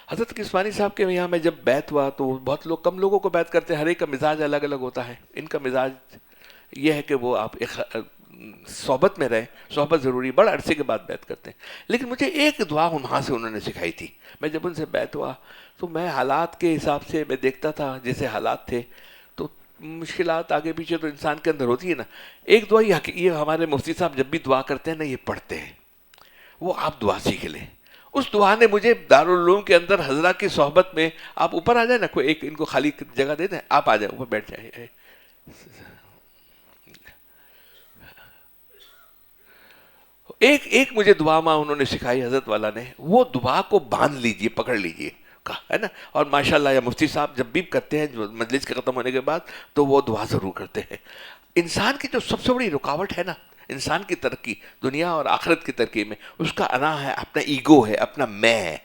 حضرت تقی عثمانی صاحب کے یہاں میں جب بیعت ہوا تو بہت لوگ, کم لوگوں کو بیعت کرتے ہیں, ہر ایک کا مزاج الگ الگ ہوتا ہے. ان کا مزاج یہ ہے کہ وہ آپ صحبت میں رہے, صحبت ضروری, بڑا عرصے کے بعد بیعت کرتے ہیں. لیکن مجھے ایک دعا وہاں سے انہوں نے سکھائی تھی. میں جب ان سے بیعت ہوا تو میں حالات کے حساب سے میں دیکھتا تھا, جیسے حالات تھے تو مشکلات آگے پیچھے تو انسان کے اندر ہوتی ہے نا. ایک دعا یہ ہمارے مفتی صاحب جب بھی دعا کرتے ہیں نا, یہ پڑھتے ہیں, وہ آپ دعا سیکھ لیں. اس دعا نے مجھے دارالعلوم کے اندر حضرات کی صحبت میں, آپ اوپر آ جائیں نا, کوئی ایک ان کو خالی جگہ دے دیں, آپ آ جائیں اوپر بیٹھ جائیں. ایک مجھے دعا ماں انہوں نے سکھائی حضرت والا نے, وہ دعا کو باندھ لیجئے, پکڑ لیجئے, کہا ہے نا. اور ماشاءاللہ یا مفتی صاحب جب بھی کرتے ہیں مجلس کے ختم ہونے کے بعد تو وہ دعا ضرور کرتے ہیں. انسان کی جو سب سے بڑی رکاوٹ ہے نا, انسان کی ترقی دنیا اور آخرت کی ترقی میں, اس کا انا ہے, اپنا ایگو ہے, اپنا میں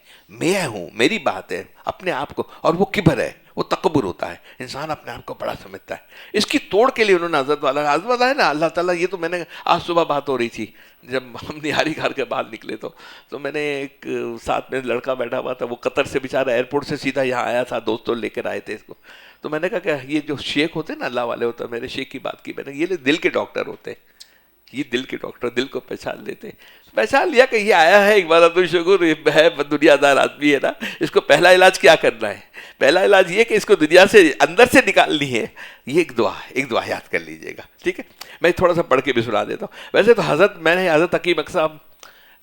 ہوں, میری بات ہے, اپنے آپ کو, اور وہ کبر ہے, وہ تکبر ہوتا ہے. انسان اپنے آپ کو بڑا سمجھتا ہے. اس کی توڑ کے لیے انہوں نے حضرت والا ہے نا, اللہ تعالیٰ, یہ تو میں نے آج صبح بات ہو رہی تھی جب ہم نہاری گھر کے باہر نکلے تو میں نے ایک ساتھ میں لڑکا بیٹھا ہوا تھا, وہ قطر سے بیچارہ ایئرپورٹ سے سیدھا یہاں آیا تھا, دوستوں لے کر آئے تھے اس کو. تو میں نے کہا کہ یہ جو شیخ ہوتے ہیں نا, اللہ والے ہوتے ہیں, میرے شیخ کی بات کی میں نے, یہ دل کے ڈاکٹر ہوتے ہیں, یہ دل کے ڈاکٹر دل کو پہچان لیتے ہیں. پہچان لیا کہ یہ آیا ہے عبادت الشکر, یہ ہے دنیا دار آدمی ہے نا, اس کو پہلا علاج کیا کرنا ہے؟ پہلا علاج یہ کہ اس کو دنیا سے اندر سے نکالنی ہے. یہ ایک دعا یاد کر لیجئے گا, ٹھیک ہے. میں تھوڑا سا پڑھ کے بھی سنا دیتا ہوں. ویسے تو میں نے حضرت حکیم اختر صاحب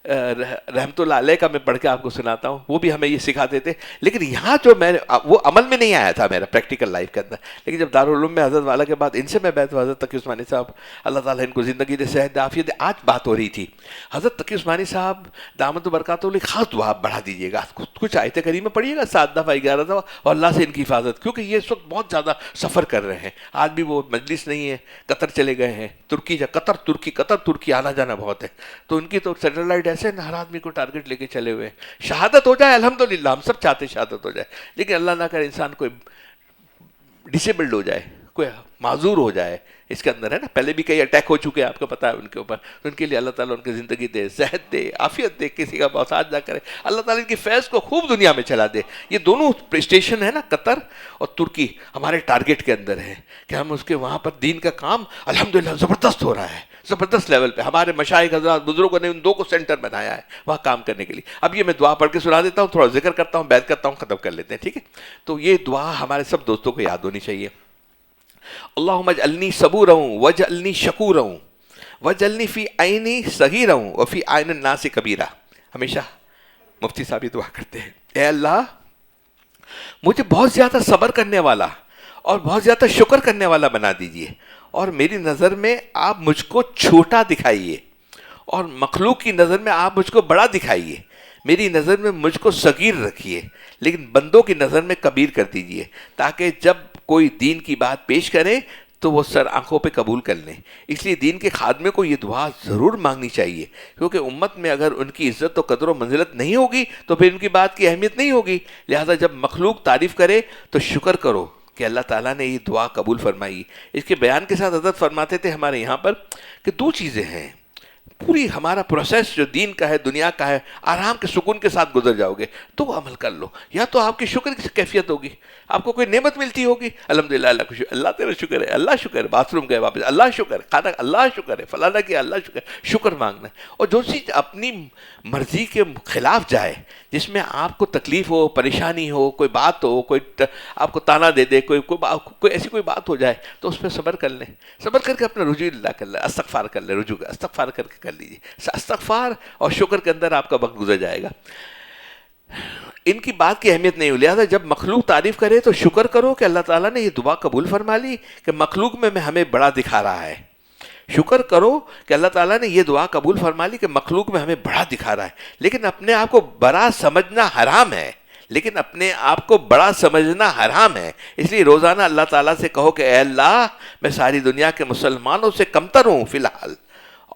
رحمۃ اللہ علیہ کا میں پڑھ کے آپ کو سناتا ہوں, وہ بھی ہمیں یہ سکھاتے تھے. لیکن یہاں جو میں وہ عمل میں نہیں آیا تھا میرا پریکٹیکل لائف کے اندر, لیکن جب دارالعلوم میں حضرت والا کے بعد ان سے میں بیعت ہوا, حضرت تقی عثمانی صاحب اللہ تعالیٰ ان کو زندگی دے, صحت دے, عافیت دے. آج بات ہو رہی تھی, حضرت تقی عثمانی صاحب دامت برکاتہ علیہ, خاص دعا بڑھا دیجیے گا, کچھ آیت کریمہ پڑھیے گا 7 دفعہ 11 دفعہ, اور اللہ سے ان کی حفاظت, کیونکہ یہ اس وقت بہت زیادہ سفر کر رہے ہیں. آج بھی وہ مجلس نہیں ہے, قطر چلے گئے ہیں, قطر ترکی آنا جانا بہت ہے. تو ان کی تو سیٹلائٹ ایسے ہر آدمی کو ٹارگٹ لے کے چلے ہوئے ہیں. شہادت ہو جائے الحمدللہ, ہم سب چاہتے شہادت ہو جائے, لیکن اللہ نہ کرے انسان کوئی ڈسیبلڈ ہو جائے, کوئی معذور ہو جائے اس کے اندر, ہے نا. پہلے بھی کئی اٹیک ہو چکے ہیں, آپ کو پتہ ہے ان کے اوپر. تو ان کے لیے اللہ تعالیٰ ان کی زندگی دے, صحت دے, عافیت دے, کسی کا محتاج نہ کرے. اللہ تعالیٰ ان کی فیض کو خوب دنیا میں چلا دے. یہ دونوں اسٹیشن ہے نا, قطر اور ترکی, ہمارے ٹارگٹ کے اندر ہے کہ ہم اس کے وہاں پر دین کا کام الحمدللہ زبردست ہو رہا ہے, زبردست لیول پہ. ہمارے مشائخ حضرات بزرگوں نے ان 2 کو سینٹر بنایا ہے وہاں کام کرنے کے لیے. اب یہ میں دعا پڑھ کے سنا دیتا ہوں, تھوڑا ذکر کرتا ہوں, بیعت کرتا ہوں, ختم کر لیتے ہیں, ٹھیک ہے. تو یہ دعا ہمارے سب دوستوں کو یاد ہونی چاہیے. اللہم اجعلنی صبورا واجعلنی شکورا واجعلنی فی عینی صغیرا وفی عین الناس کبیرا. ہمیشہ مفتی صاحب یہ دعا کرتے ہیں, اے اللہ مجھے بہت زیادہ صبر کرنے والا اور بہت زیادہ شکر کرنے والا بنا دیجئے, اور میری نظر میں آپ مجھ کو چھوٹا دکھائیے, اور مخلوق کی نظر میں آپ مجھ کو بڑا دکھائیے. میری نظر میں مجھ کو صغیر رکھیے, لیکن بندوں کی نظر میں کبیر کر دیجئے, تاکہ جب کوئی دین کی بات پیش کرے تو وہ سر آنکھوں پہ قبول کر لیں. اس لیے دین کے خادمے کو یہ دعا ضرور مانگنی چاہیے, کیونکہ امت میں اگر ان کی عزت و قدر و منزلت نہیں ہوگی تو پھر ان کی بات کی اہمیت نہیں ہوگی. لہذا جب مخلوق تعریف کرے تو شکر کرو کہ اللہ تعالیٰ نے یہ دعا قبول فرمائی. اس کے بیان کے ساتھ حضرت فرماتے تھے ہمارے یہاں پر کہ 2 چیزیں ہیں, پوری ہمارا پروسیس جو دین کا ہے, دنیا کا ہے, آرام کے سکون کے ساتھ گزر جاؤ گے تو وہ عمل کر لو. یا تو آپ کی شکر کی کیفیت ہوگی, آپ کو کوئی نعمت ملتی ہوگی, الحمدللہ اللہ کو شکر, اللہ تیرا شکر ہے, اللہ شکر ہے, باتھ روم گئے واپس اللہ شکر, کھانا اللہ شکر ہے, فلانا کیا اللہ شکر, شکر مانگنا ہے. اور جو چیز اپنی مرضی کے خلاف جائے, جس میں آپ کو تکلیف ہو, پریشانی ہو, کوئی بات ہو, کوئی آپ کو تانا دے دے, کوئی ایسی کوئی بات ہو جائے, تو اس پہ صبر کر لیں. صبر کر کے اپنا رجوع اللہ کر لیں, استغفار کر لیں, رجوع استغفار کر لیجیے. استغفار اور شکر کے اندر آپ کا وقت گزر جائے گا. ان کی بات کی اہمیت نہیں ہو, لہٰذا جب مخلوق تعریف کرے تو شکر کرو کہ اللہ تعالیٰ نے یہ دعا قبول فرما لی کہ مخلوق میں ہمیں بڑا دکھا رہا ہے. شکر کرو کہ اللہ تعالیٰ نے یہ دعا قبول فرما لی کہ مخلوق میں ہمیں بڑا دکھا رہا ہے. لیکن اپنے آپ کو بڑا سمجھنا حرام ہے, اس لیے روزانہ اللہ تعالیٰ سے کہو کہ اے اللہ میں ساری دنیا کے مسلمانوں سے کمتر ہوں فی الحال,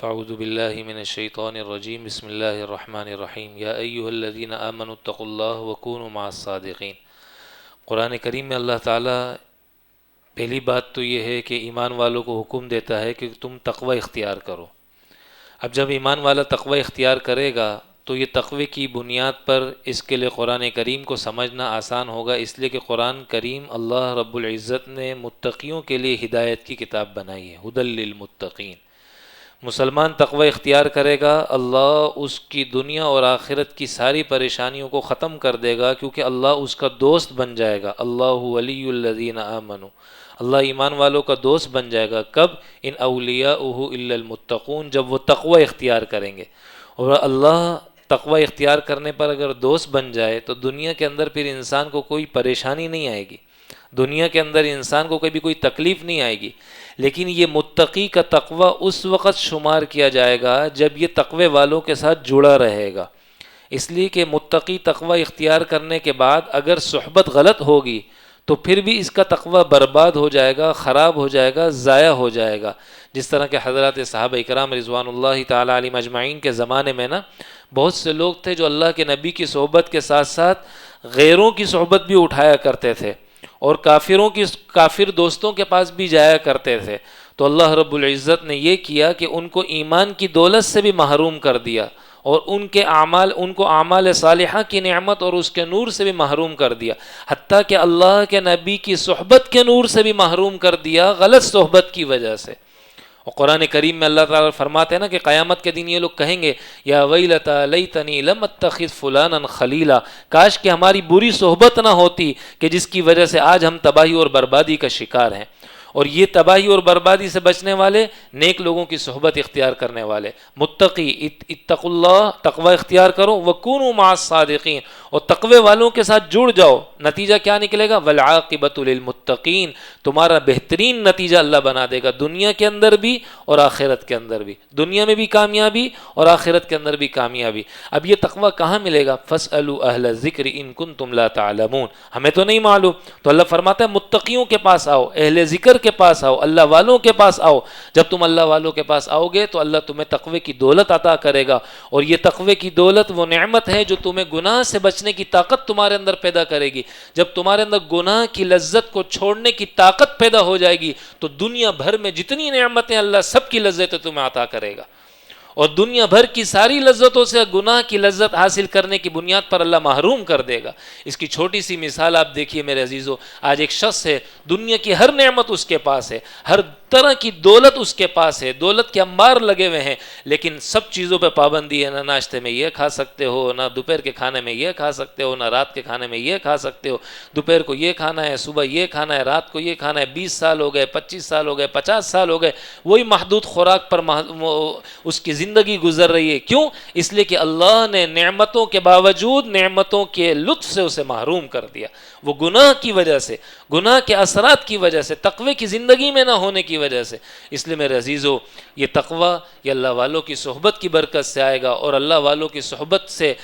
فاعوذ باللہ من الشیطان الرجیم بسم اللہ الرحمن الرحیم یا ایہا الذین آمنوا اتقوا اللہ وکونوا مع الصادقین۔ قرآن کریم میں اللہ تعالیٰ پہلی بات تو یہ ہے کہ ایمان والوں کو حکم دیتا ہے کہ تم تقوی اختیار کرو۔ اب جب ایمان والا تقوی اختیار کرے گا تو یہ تقوی کی بنیاد پر اس کے لیے قرآن کریم کو سمجھنا آسان ہوگا، اس لیے کہ قرآن کریم اللہ رب العزت نے متقیوں کے لیے ہدایت کی کتاب بنائی ہے، ھدی للمتقین۔ مسلمان تقوی اختیار کرے گا، اللہ اس کی دنیا اور آخرت کی ساری پریشانیوں کو ختم کر دے گا، کیونکہ اللہ اس کا دوست بن جائے گا۔ اللہ ولی الذین آمنوا، اللہ ایمان والوں کا دوست بن جائے گا۔ کب؟ ان اولیاؤہ الا المتقون، جب وہ تقوی اختیار کریں گے۔ اور اللہ تقوی اختیار کرنے پر اگر دوست بن جائے تو دنیا کے اندر پھر انسان کو کوئی پریشانی نہیں آئے گی، دنیا کے اندر انسان کو کبھی کوئی تکلیف نہیں آئے گی۔ لیکن یہ متقی کا تقوی اس وقت شمار کیا جائے گا جب یہ تقوی والوں کے ساتھ جڑا رہے گا، اس لیے کہ متقی تقوی اختیار کرنے کے بعد اگر صحبت غلط ہوگی تو پھر بھی اس کا تقوی برباد ہو جائے گا، خراب ہو جائے گا، ضائع ہو جائے گا۔ جس طرح کہ حضرات صحابہ اکرام رضوان اللہ تعالیٰ علیہم اجمعین کے زمانے میں بہت سے لوگ تھے جو اللہ کے نبی کی صحبت کے ساتھ ساتھ غیروں کی صحبت بھی اٹھایا کرتے تھے اور کافر دوستوں کے پاس بھی جایا کرتے تھے، تو اللہ رب العزت نے یہ کیا کہ ان کو ایمان کی دولت سے بھی محروم کر دیا اور ان کو اعمال صالحہ کی نعمت اور اس کے نور سے بھی محروم کر دیا، حتیٰ کہ اللہ کے نبی کی صحبت کے نور سے بھی محروم کر دیا غلط صحبت کی وجہ سے۔ اور قرآن کریم میں اللہ تعالیٰ فرماتے ہیں کہ قیامت کے دن یہ لوگ کہیں گے یا ویلتا لیتنی لم اتخذ فلانا خلیلا، کاش کہ ہماری بری صحبت نہ ہوتی کہ جس کی وجہ سے آج ہم تباہی اور بربادی کا شکار ہیں۔ اور یہ تباہی اور بربادی سے بچنے والے نیک لوگوں کی صحبت اختیار کرنے والے متقی، اتقوا اللہ، تقوی اختیار کرو، وکونوا مع الصادقین، اور تقوی والوں کے ساتھ جڑ جاؤ۔ نتیجہ کیا نکلے گا؟ والعاقبۃ للمتقین، تمہارا بہترین نتیجہ اللہ بنا دے گا، دنیا کے اندر بھی اور آخرت کے اندر بھی، دنیا میں بھی کامیابی اور آخرت کے اندر بھی کامیابی۔ اب یہ تقوی کہاں ملے گا؟ فاسألوا اہل الذکر ان کنتم لا تعلمون، ہمیں تو نہیں معلوم، تو اللہ فرماتا ہے متقیوں کے پاس آؤ، اہل ذکر کے پاس آؤ، اللہ والوں کے پاس آؤ۔ جب تم اللہ والوں کے پاس آؤ گے تو اللہ تمہیں تقوی کی دولت عطا کرے گا، اور یہ تقوی کی دولت وہ نعمت ہے جو تمہیں گناہ سے بچنے کی طاقت تمہارے اندر پیدا کرے گی۔ جب تمہارے اندر گناہ کی لذت کو چھوڑنے کی طاقت پیدا ہو جائے گی تو دنیا بھر میں جتنی نعمتیں اللہ سب کی لذتیں تمہیں عطا کرے گا، اور دنیا بھر کی ساری لذتوں سے گناہ کی لذت حاصل کرنے کی بنیاد پر اللہ محروم کر دے گا۔ اس کی چھوٹی سی مثال آپ دیکھیے میرے عزیزو، آج ایک شخص ہے، دنیا کی ہر نعمت اس کے پاس ہے، ہر طرح کی دولت اس کے پاس ہے، دولت کے انبار لگے ہوئے ہیں، لیکن سب چیزوں پہ پابندی ہے، نہ ناشتے میں یہ کھا سکتے ہو، نہ دوپہر کے کھانے میں یہ کھا سکتے ہو، نہ رات کے کھانے میں یہ کھا سکتے ہو، دوپہر کو یہ کھانا ہے، صبح یہ کھانا ہے، رات کو یہ کھانا ہے۔ 20 سال ہو گئے، 25 سال ہو گئے، 50 سال ہو گئے، وہی محدود خوراک پر اس کی زندگی گزر رہی ہے۔ کیوں؟ اس لیے کہ اللہ نے نعمتوں کے باوجود نعمتوں کے لطف سے اسے محروم کر دیا، وہ گناہ کی وجہ سے، گناہ کے اثرات کی وجہ سے، تقوی کی زندگی میں نہ ہونے کی وجہ سے۔ اس لیے میرے عزیزو، یہ تقوی یہ اللہ والوں کی صحبت کی برکت سے آئے گا، اور اللہ والوں کی صحبت سے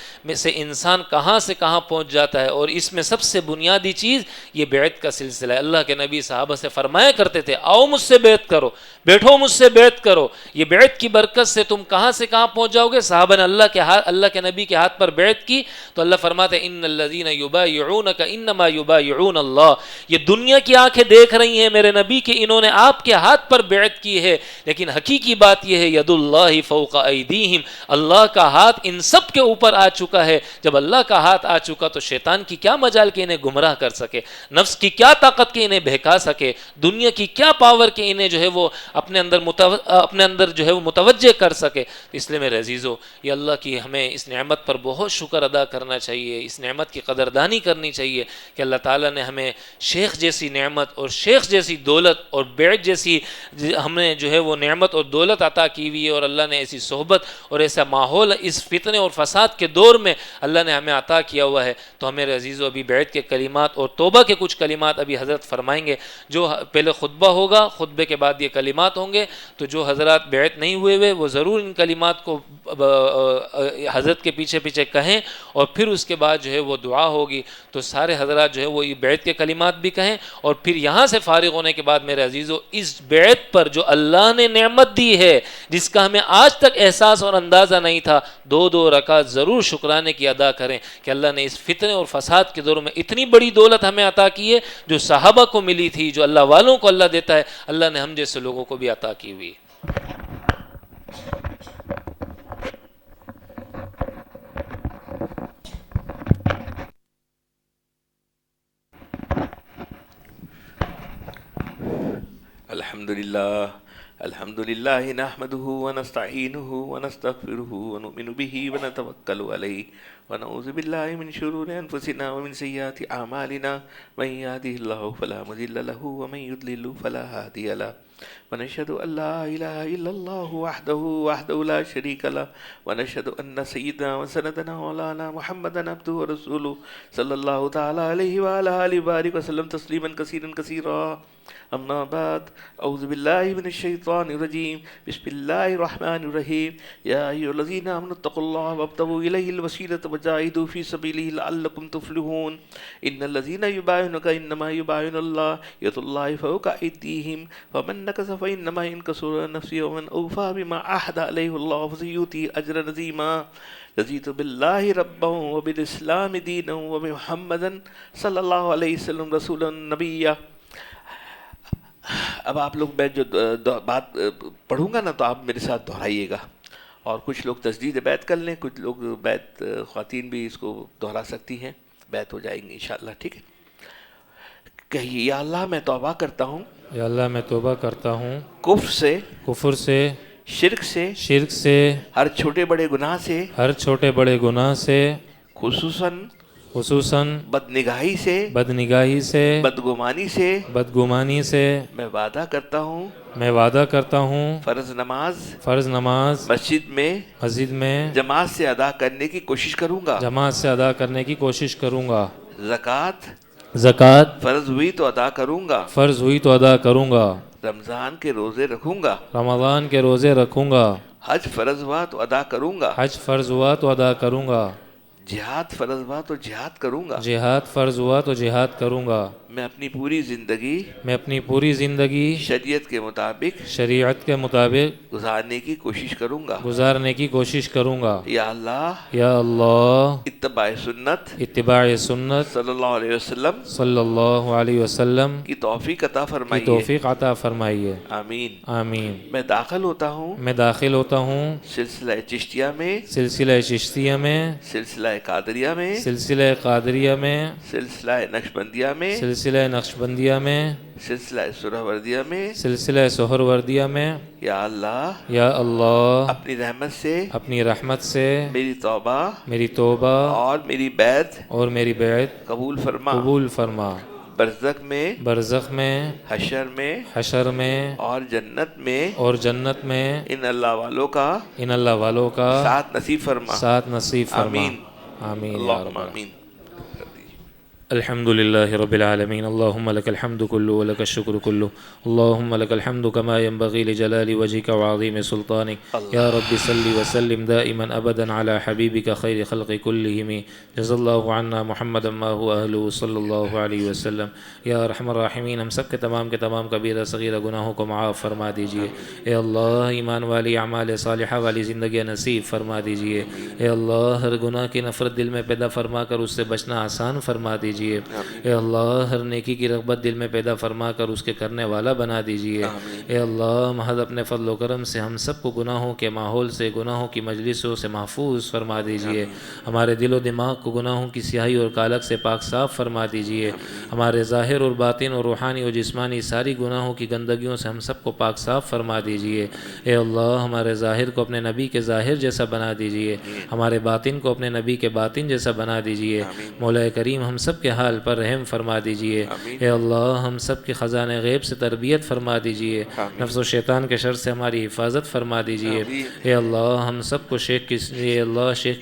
انسان کہاں سے کہاں پہنچ جاتا ہے، اور اس میں سب سے بنیادی چیز یہ بیعت کا سلسلہ ہے۔ اللہ کے نبی صحابہ سے فرمایا کرتے تھے آؤ مجھ سے بیعت کرو، بیٹھو مجھ سے بیعت کرو، یہ بیعت کی برکت سے تم کہاں سے کہاں پہنچ جاؤ گے۔ صحابہ نے اللہ کے نبی کے ہاتھ پر بیعت کی تو اللہ فرماتے ہیں ان الذین یبایعونک انما یبایعون اللہ، یہ دنیا کی آنکھیں دیکھ رہی ہیں میرے نبی کہ انہوں نے آپ کے ہاتھ پر بیعت کی ہے، لیکن حقیقی بات یہ ہے ید اللہ فوق ایدیہم، اللہ کا ہاتھ ان سب کے اوپر آ چکا ہے۔ جب اللہ کا ہاتھ آ چکا تو شیطان کی کیا مجال کہ انہیں گمراہ کر سکے، نفس کی کیا طاقت کہ انہیں بہکا سکے، دنیا کی کیا پاور کہ انہیں جو ہے وہ اپنے اندر جو ہے وہ متوجہ کر سکے۔ اس لیے میرے عزیزو، یہ اللہ کی ہمیں اس نعمت پر بہت شکر ادا کرنا چاہیے، اس نعمت کی قدردانی کرنی چاہیے کہ اللہ تعالیٰ نے ہمیں شیخ جیسی نعمت اور شیخ جیسی دولت اور بیعت جیسی ہمیں جو ہے وہ نعمت اور دولت عطا کی ہوئی ہے، اور اللہ نے ایسی صحبت اور ایسا ماحول اس فتنے اور فساد کے دور میں اللہ نے ہمیں عطا کیا ہوا ہے۔ تو ہمیں عزیزو ابھی بیعت کے کلمات اور توبہ کے کچھ کلمات ابھی حضرت فرمائیں گے، جو پہلے خطبہ ہوگا، خطبے کے بعد یہ کلمات ہوں گے، تو جو حضرات بیعت نہیں ہوئے وہ ضرور ان کلمات کو حضرت کے پیچھے پیچھے کہیں، اور پھر اس کے بعد جو ہے وہ دعا ہوگی، تو سارے حضرات جو ہے وہ یہ بیعت کے کلمات بھی کہیں، اور پھر یہاں سے فارغ ہونے کے بعد میرے عزیزو اس بیعت پر جو اللہ نے نعمت دی ہے جس کا ہمیں آج تک احساس اور اندازہ نہیں تھا، 2 رکعت ضرور شکرانے کی ادا کریں کہ اللہ نے اس فتنے اور فساد کے دور میں اتنی بڑی دولت ہمیں عطا کی ہے جو صحابہ کو ملی تھی، جو اللہ والوں کو اللہ دیتا ہے، اللہ نے ہم جیسے لوگوں کو بھی عطا کی ہوئی. الحمد لله نحمده ونستعينه ونستغفره ونؤمن به ونتوكل عليه ونعوذ بالله من شرور أنفسنا ومن سيئات أعمالنا من يهده الله فلا مضل له ومن يضلل فلا هادي له ونشهد أن لا إله إلا الله وحده لا شريك له ونشهد أن سيدنا وسندنا مولانا محمدا عبده ورسوله صلى الله تعالى عليه وعلى آله وبارك وسلم تسليما كثيرا أما بعد أعوذ بالله من الشيطان الرجيم بسم الله الرحمن الرحيم يا أيها الذين آمنوا اتقوا الله وابتغوا إليه الوسيلة وجاهدوا في سبيله لعلكم تفلحون إن الذين يبايعونك إنما يبايعون الله يد الله فوق أيديهم فمن نكث فإنما ينكث على نفسه ومن أوفى بما عهد عليه الله فسيؤتيه أجرا عظيما رضيت بالله ربا وبالإسلام دينا وبمحمدا صلى الله عليه وسلم رسولا نبيا. اب آپ لوگ میں جو بات پڑھوں گا نا تو آپ میرے ساتھ دہرائیے گا، اور کچھ لوگ تجدید بیعت کر لیں، کچھ لوگ بیعت خواتین بھی اس کو دہرا سکتی ہیں، بیعت ہو جائیں گی انشاءاللہ. ٹھیک ہے، کہیے یا اللہ میں توبہ کرتا ہوں، یا اللہ میں توبہ کرتا ہوں کفر سے شرک سے ہر چھوٹے بڑے گناہ سے خصوصاً بدنگاہی سے بدگمانی سے میں وعدہ کرتا ہوں فرض نماز مسجد میں جماعت سے ادا کرنے کی کوشش کروں گا زکوٰۃ فرض ہوئی تو ادا کروں گا رمضان کے روزے رکھوں گا حج فرض ہوا تو ادا کروں گا جہاد فرض ہوا تو جہاد کروں گا میں اپنی پوری زندگی شریعت کے مطابق گزارنے کی کوشش کروں گا یا اللہ اتباع سنت صلی اللہ علیہ وسلم کی توفیق عطا فرمائیے آمین. میں داخل ہوتا ہوں سلسلہ چشتیہ میں سلسلہ قادریہ میں سلسلہ نقشبندیہ میں سلسلہ سہروردیہ میں یا اللہ اپنی رحمت سے میری توبہ اور میری بیعت قبول فرما برزخ میں حشر میں اور جنت میں ان اللہ والوں کا ساتھ نصیب فرما آمین اللہم آمین. الحمد لله رب العالمين اللهم لك الحمد كله ولك الشكر كله اللهم لك الحمد كما ينبغي لجلال وجهك وعظيم سلطانك يا رب صل وسلم دائما أبدا على حبيبك خير خلق كلهم جزا الله عنا محمدا ما هو أهله صلى الله عليه وسلم. یا ارحم الراحمین ہم سب کے تمام کبیرہ صغیرہ گناہوں کو معاف فرما دیجئے. اے اللہ ایمان والی اعمال صالحہ والی زندگی نصیب فرما دیجئے. اے اللہ ہر گناہ کی نفرت دل میں پیدا فرما کر اس سے بچنا آسان فرما دیجئے. اے اللہ ہر نیکی کی رغبت دل میں پیدا فرما کر اس کے کرنے والا بنا دیجئے. اے اللہ محض اپنے فضل و کرم سے ہم سب کو گناہوں کے ماحول سے گناہوں کی مجلسوں سے محفوظ فرما دیجئے. ہمارے دل و دماغ کو گناہوں کی سیاہی اور کالک سے پاک صاف فرما دیجئے. ہمارے ظاہر اور باطن اور روحانی اور جسمانی ساری گناہوں کی گندگیوں سے ہم سب کو پاک صاف فرما دیجئے. اے اللہ ہمارے ظاہر کو اپنے نبی کے ظاہر جیسا بنا دیجئے. ہمارے باطن کو اپنے نبی کے باطن جیسا بنا دیجئے. مولا کریم ہم سب کے حال پر رحم فرما دیجئے. اے اللہ ہم سب کی خزانہ غیب سے تربیت فرما دیجئے. نفس و شیطان کے شر سے ہماری حفاظت فرما دیجئے. اے اللہ ہم سب کو شیخ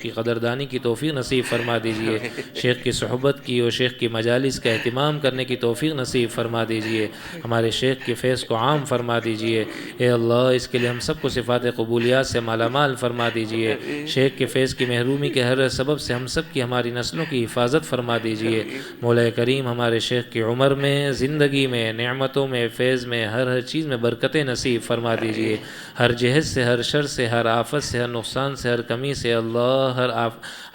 کی قدردانی کی توفیق نصیب فرما دیجئے. شیخ کی صحبت کی اور شیخ کی مجالس کا اہتمام کرنے کی توفیق نصیب فرما دیجئے. ہمارے شیخ کی فیض کو عام فرما دیجئے. اے اللہ اس کے لیے ہم سب کو صفات قبولیات سے مالا مال فرما دیجئے. شیخ کے فیض کی محرومی کے ہر سبب سے ہم سب کی ہماری نسلوں کی حفاظت فرما دیجئے. مولا کریم ہمارے شیخ کی عمر میں، زندگی میں، نعمتوں میں، فیض میں، ہر چیز میں برکتیں نصیب فرما دیجئے، ہر جہد سے، ہر شر سے، ہر آفت سے، ہر نقصان سے، ہر کمی سے اللہ،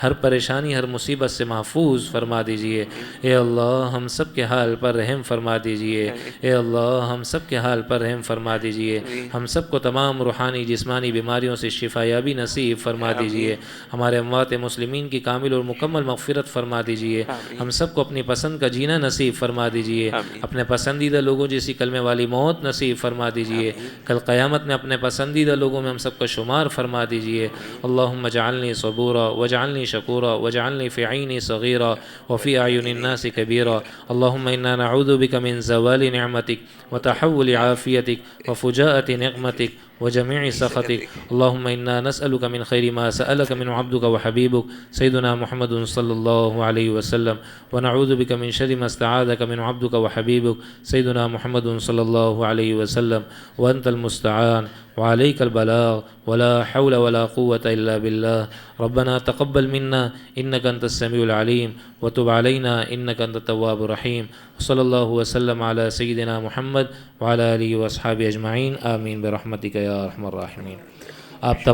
ہر پریشانی، ہر مصیبت سے محفوظ فرما دیجئے۔ اے اللہ ہم سب کے حال پر رحم فرما دیجئے، اے اللہ ہم سب کے حال پر رحم فرما دیجئے، ہم سب کو تمام روحانی جسمانی بیماریوں سے شفا یابی نصیب فرما دیجئے، ہمارے اموات مسلمین کی کامل اور مکمل مغفرت فرما دیجئے، ہم سب کو اپنی پسند کا جینا نصیب فرما دیجئے، اپنے پسندیدہ لوگوں جیسی کلمے والی موت نصیب فرما دیجئے، کل قیامت میں اپنے پسندیدہ لوگوں میں ہم سب کو شمار فرما دیجئے۔ اللہم اجعلنی صبورا واجعلنی شکورا واجعلنی فی عینی صغیرا وفی اعین الناس کبیرا، اللہم انا نعوذ بک من زوال نعمتک وتحول عافیتک وفجاءۃ نقمتک وجميع سخطك، اللهم إنا نسألك من خير ما سألك من عبدك وحبيبك سيدنا محمد صلى الله عليه وسلم، ونعوذ بك من شر ما استعاذك من عبدك وحبيبك سيدنا محمد صلى الله عليه وسلم، وأنت المستعان وعليك البلاغ ولا حول ولا قوة إلا بالله، ربنا تقبل منا إنك أنت السميع العليم وتب علينا إنك أنت التواب الرحيم، وصلى الله وسلم على سيدنا محمد وعلى آله وأصحابه أجمعين، آمين برحمتك يا أرحم الراحمين۔ آپ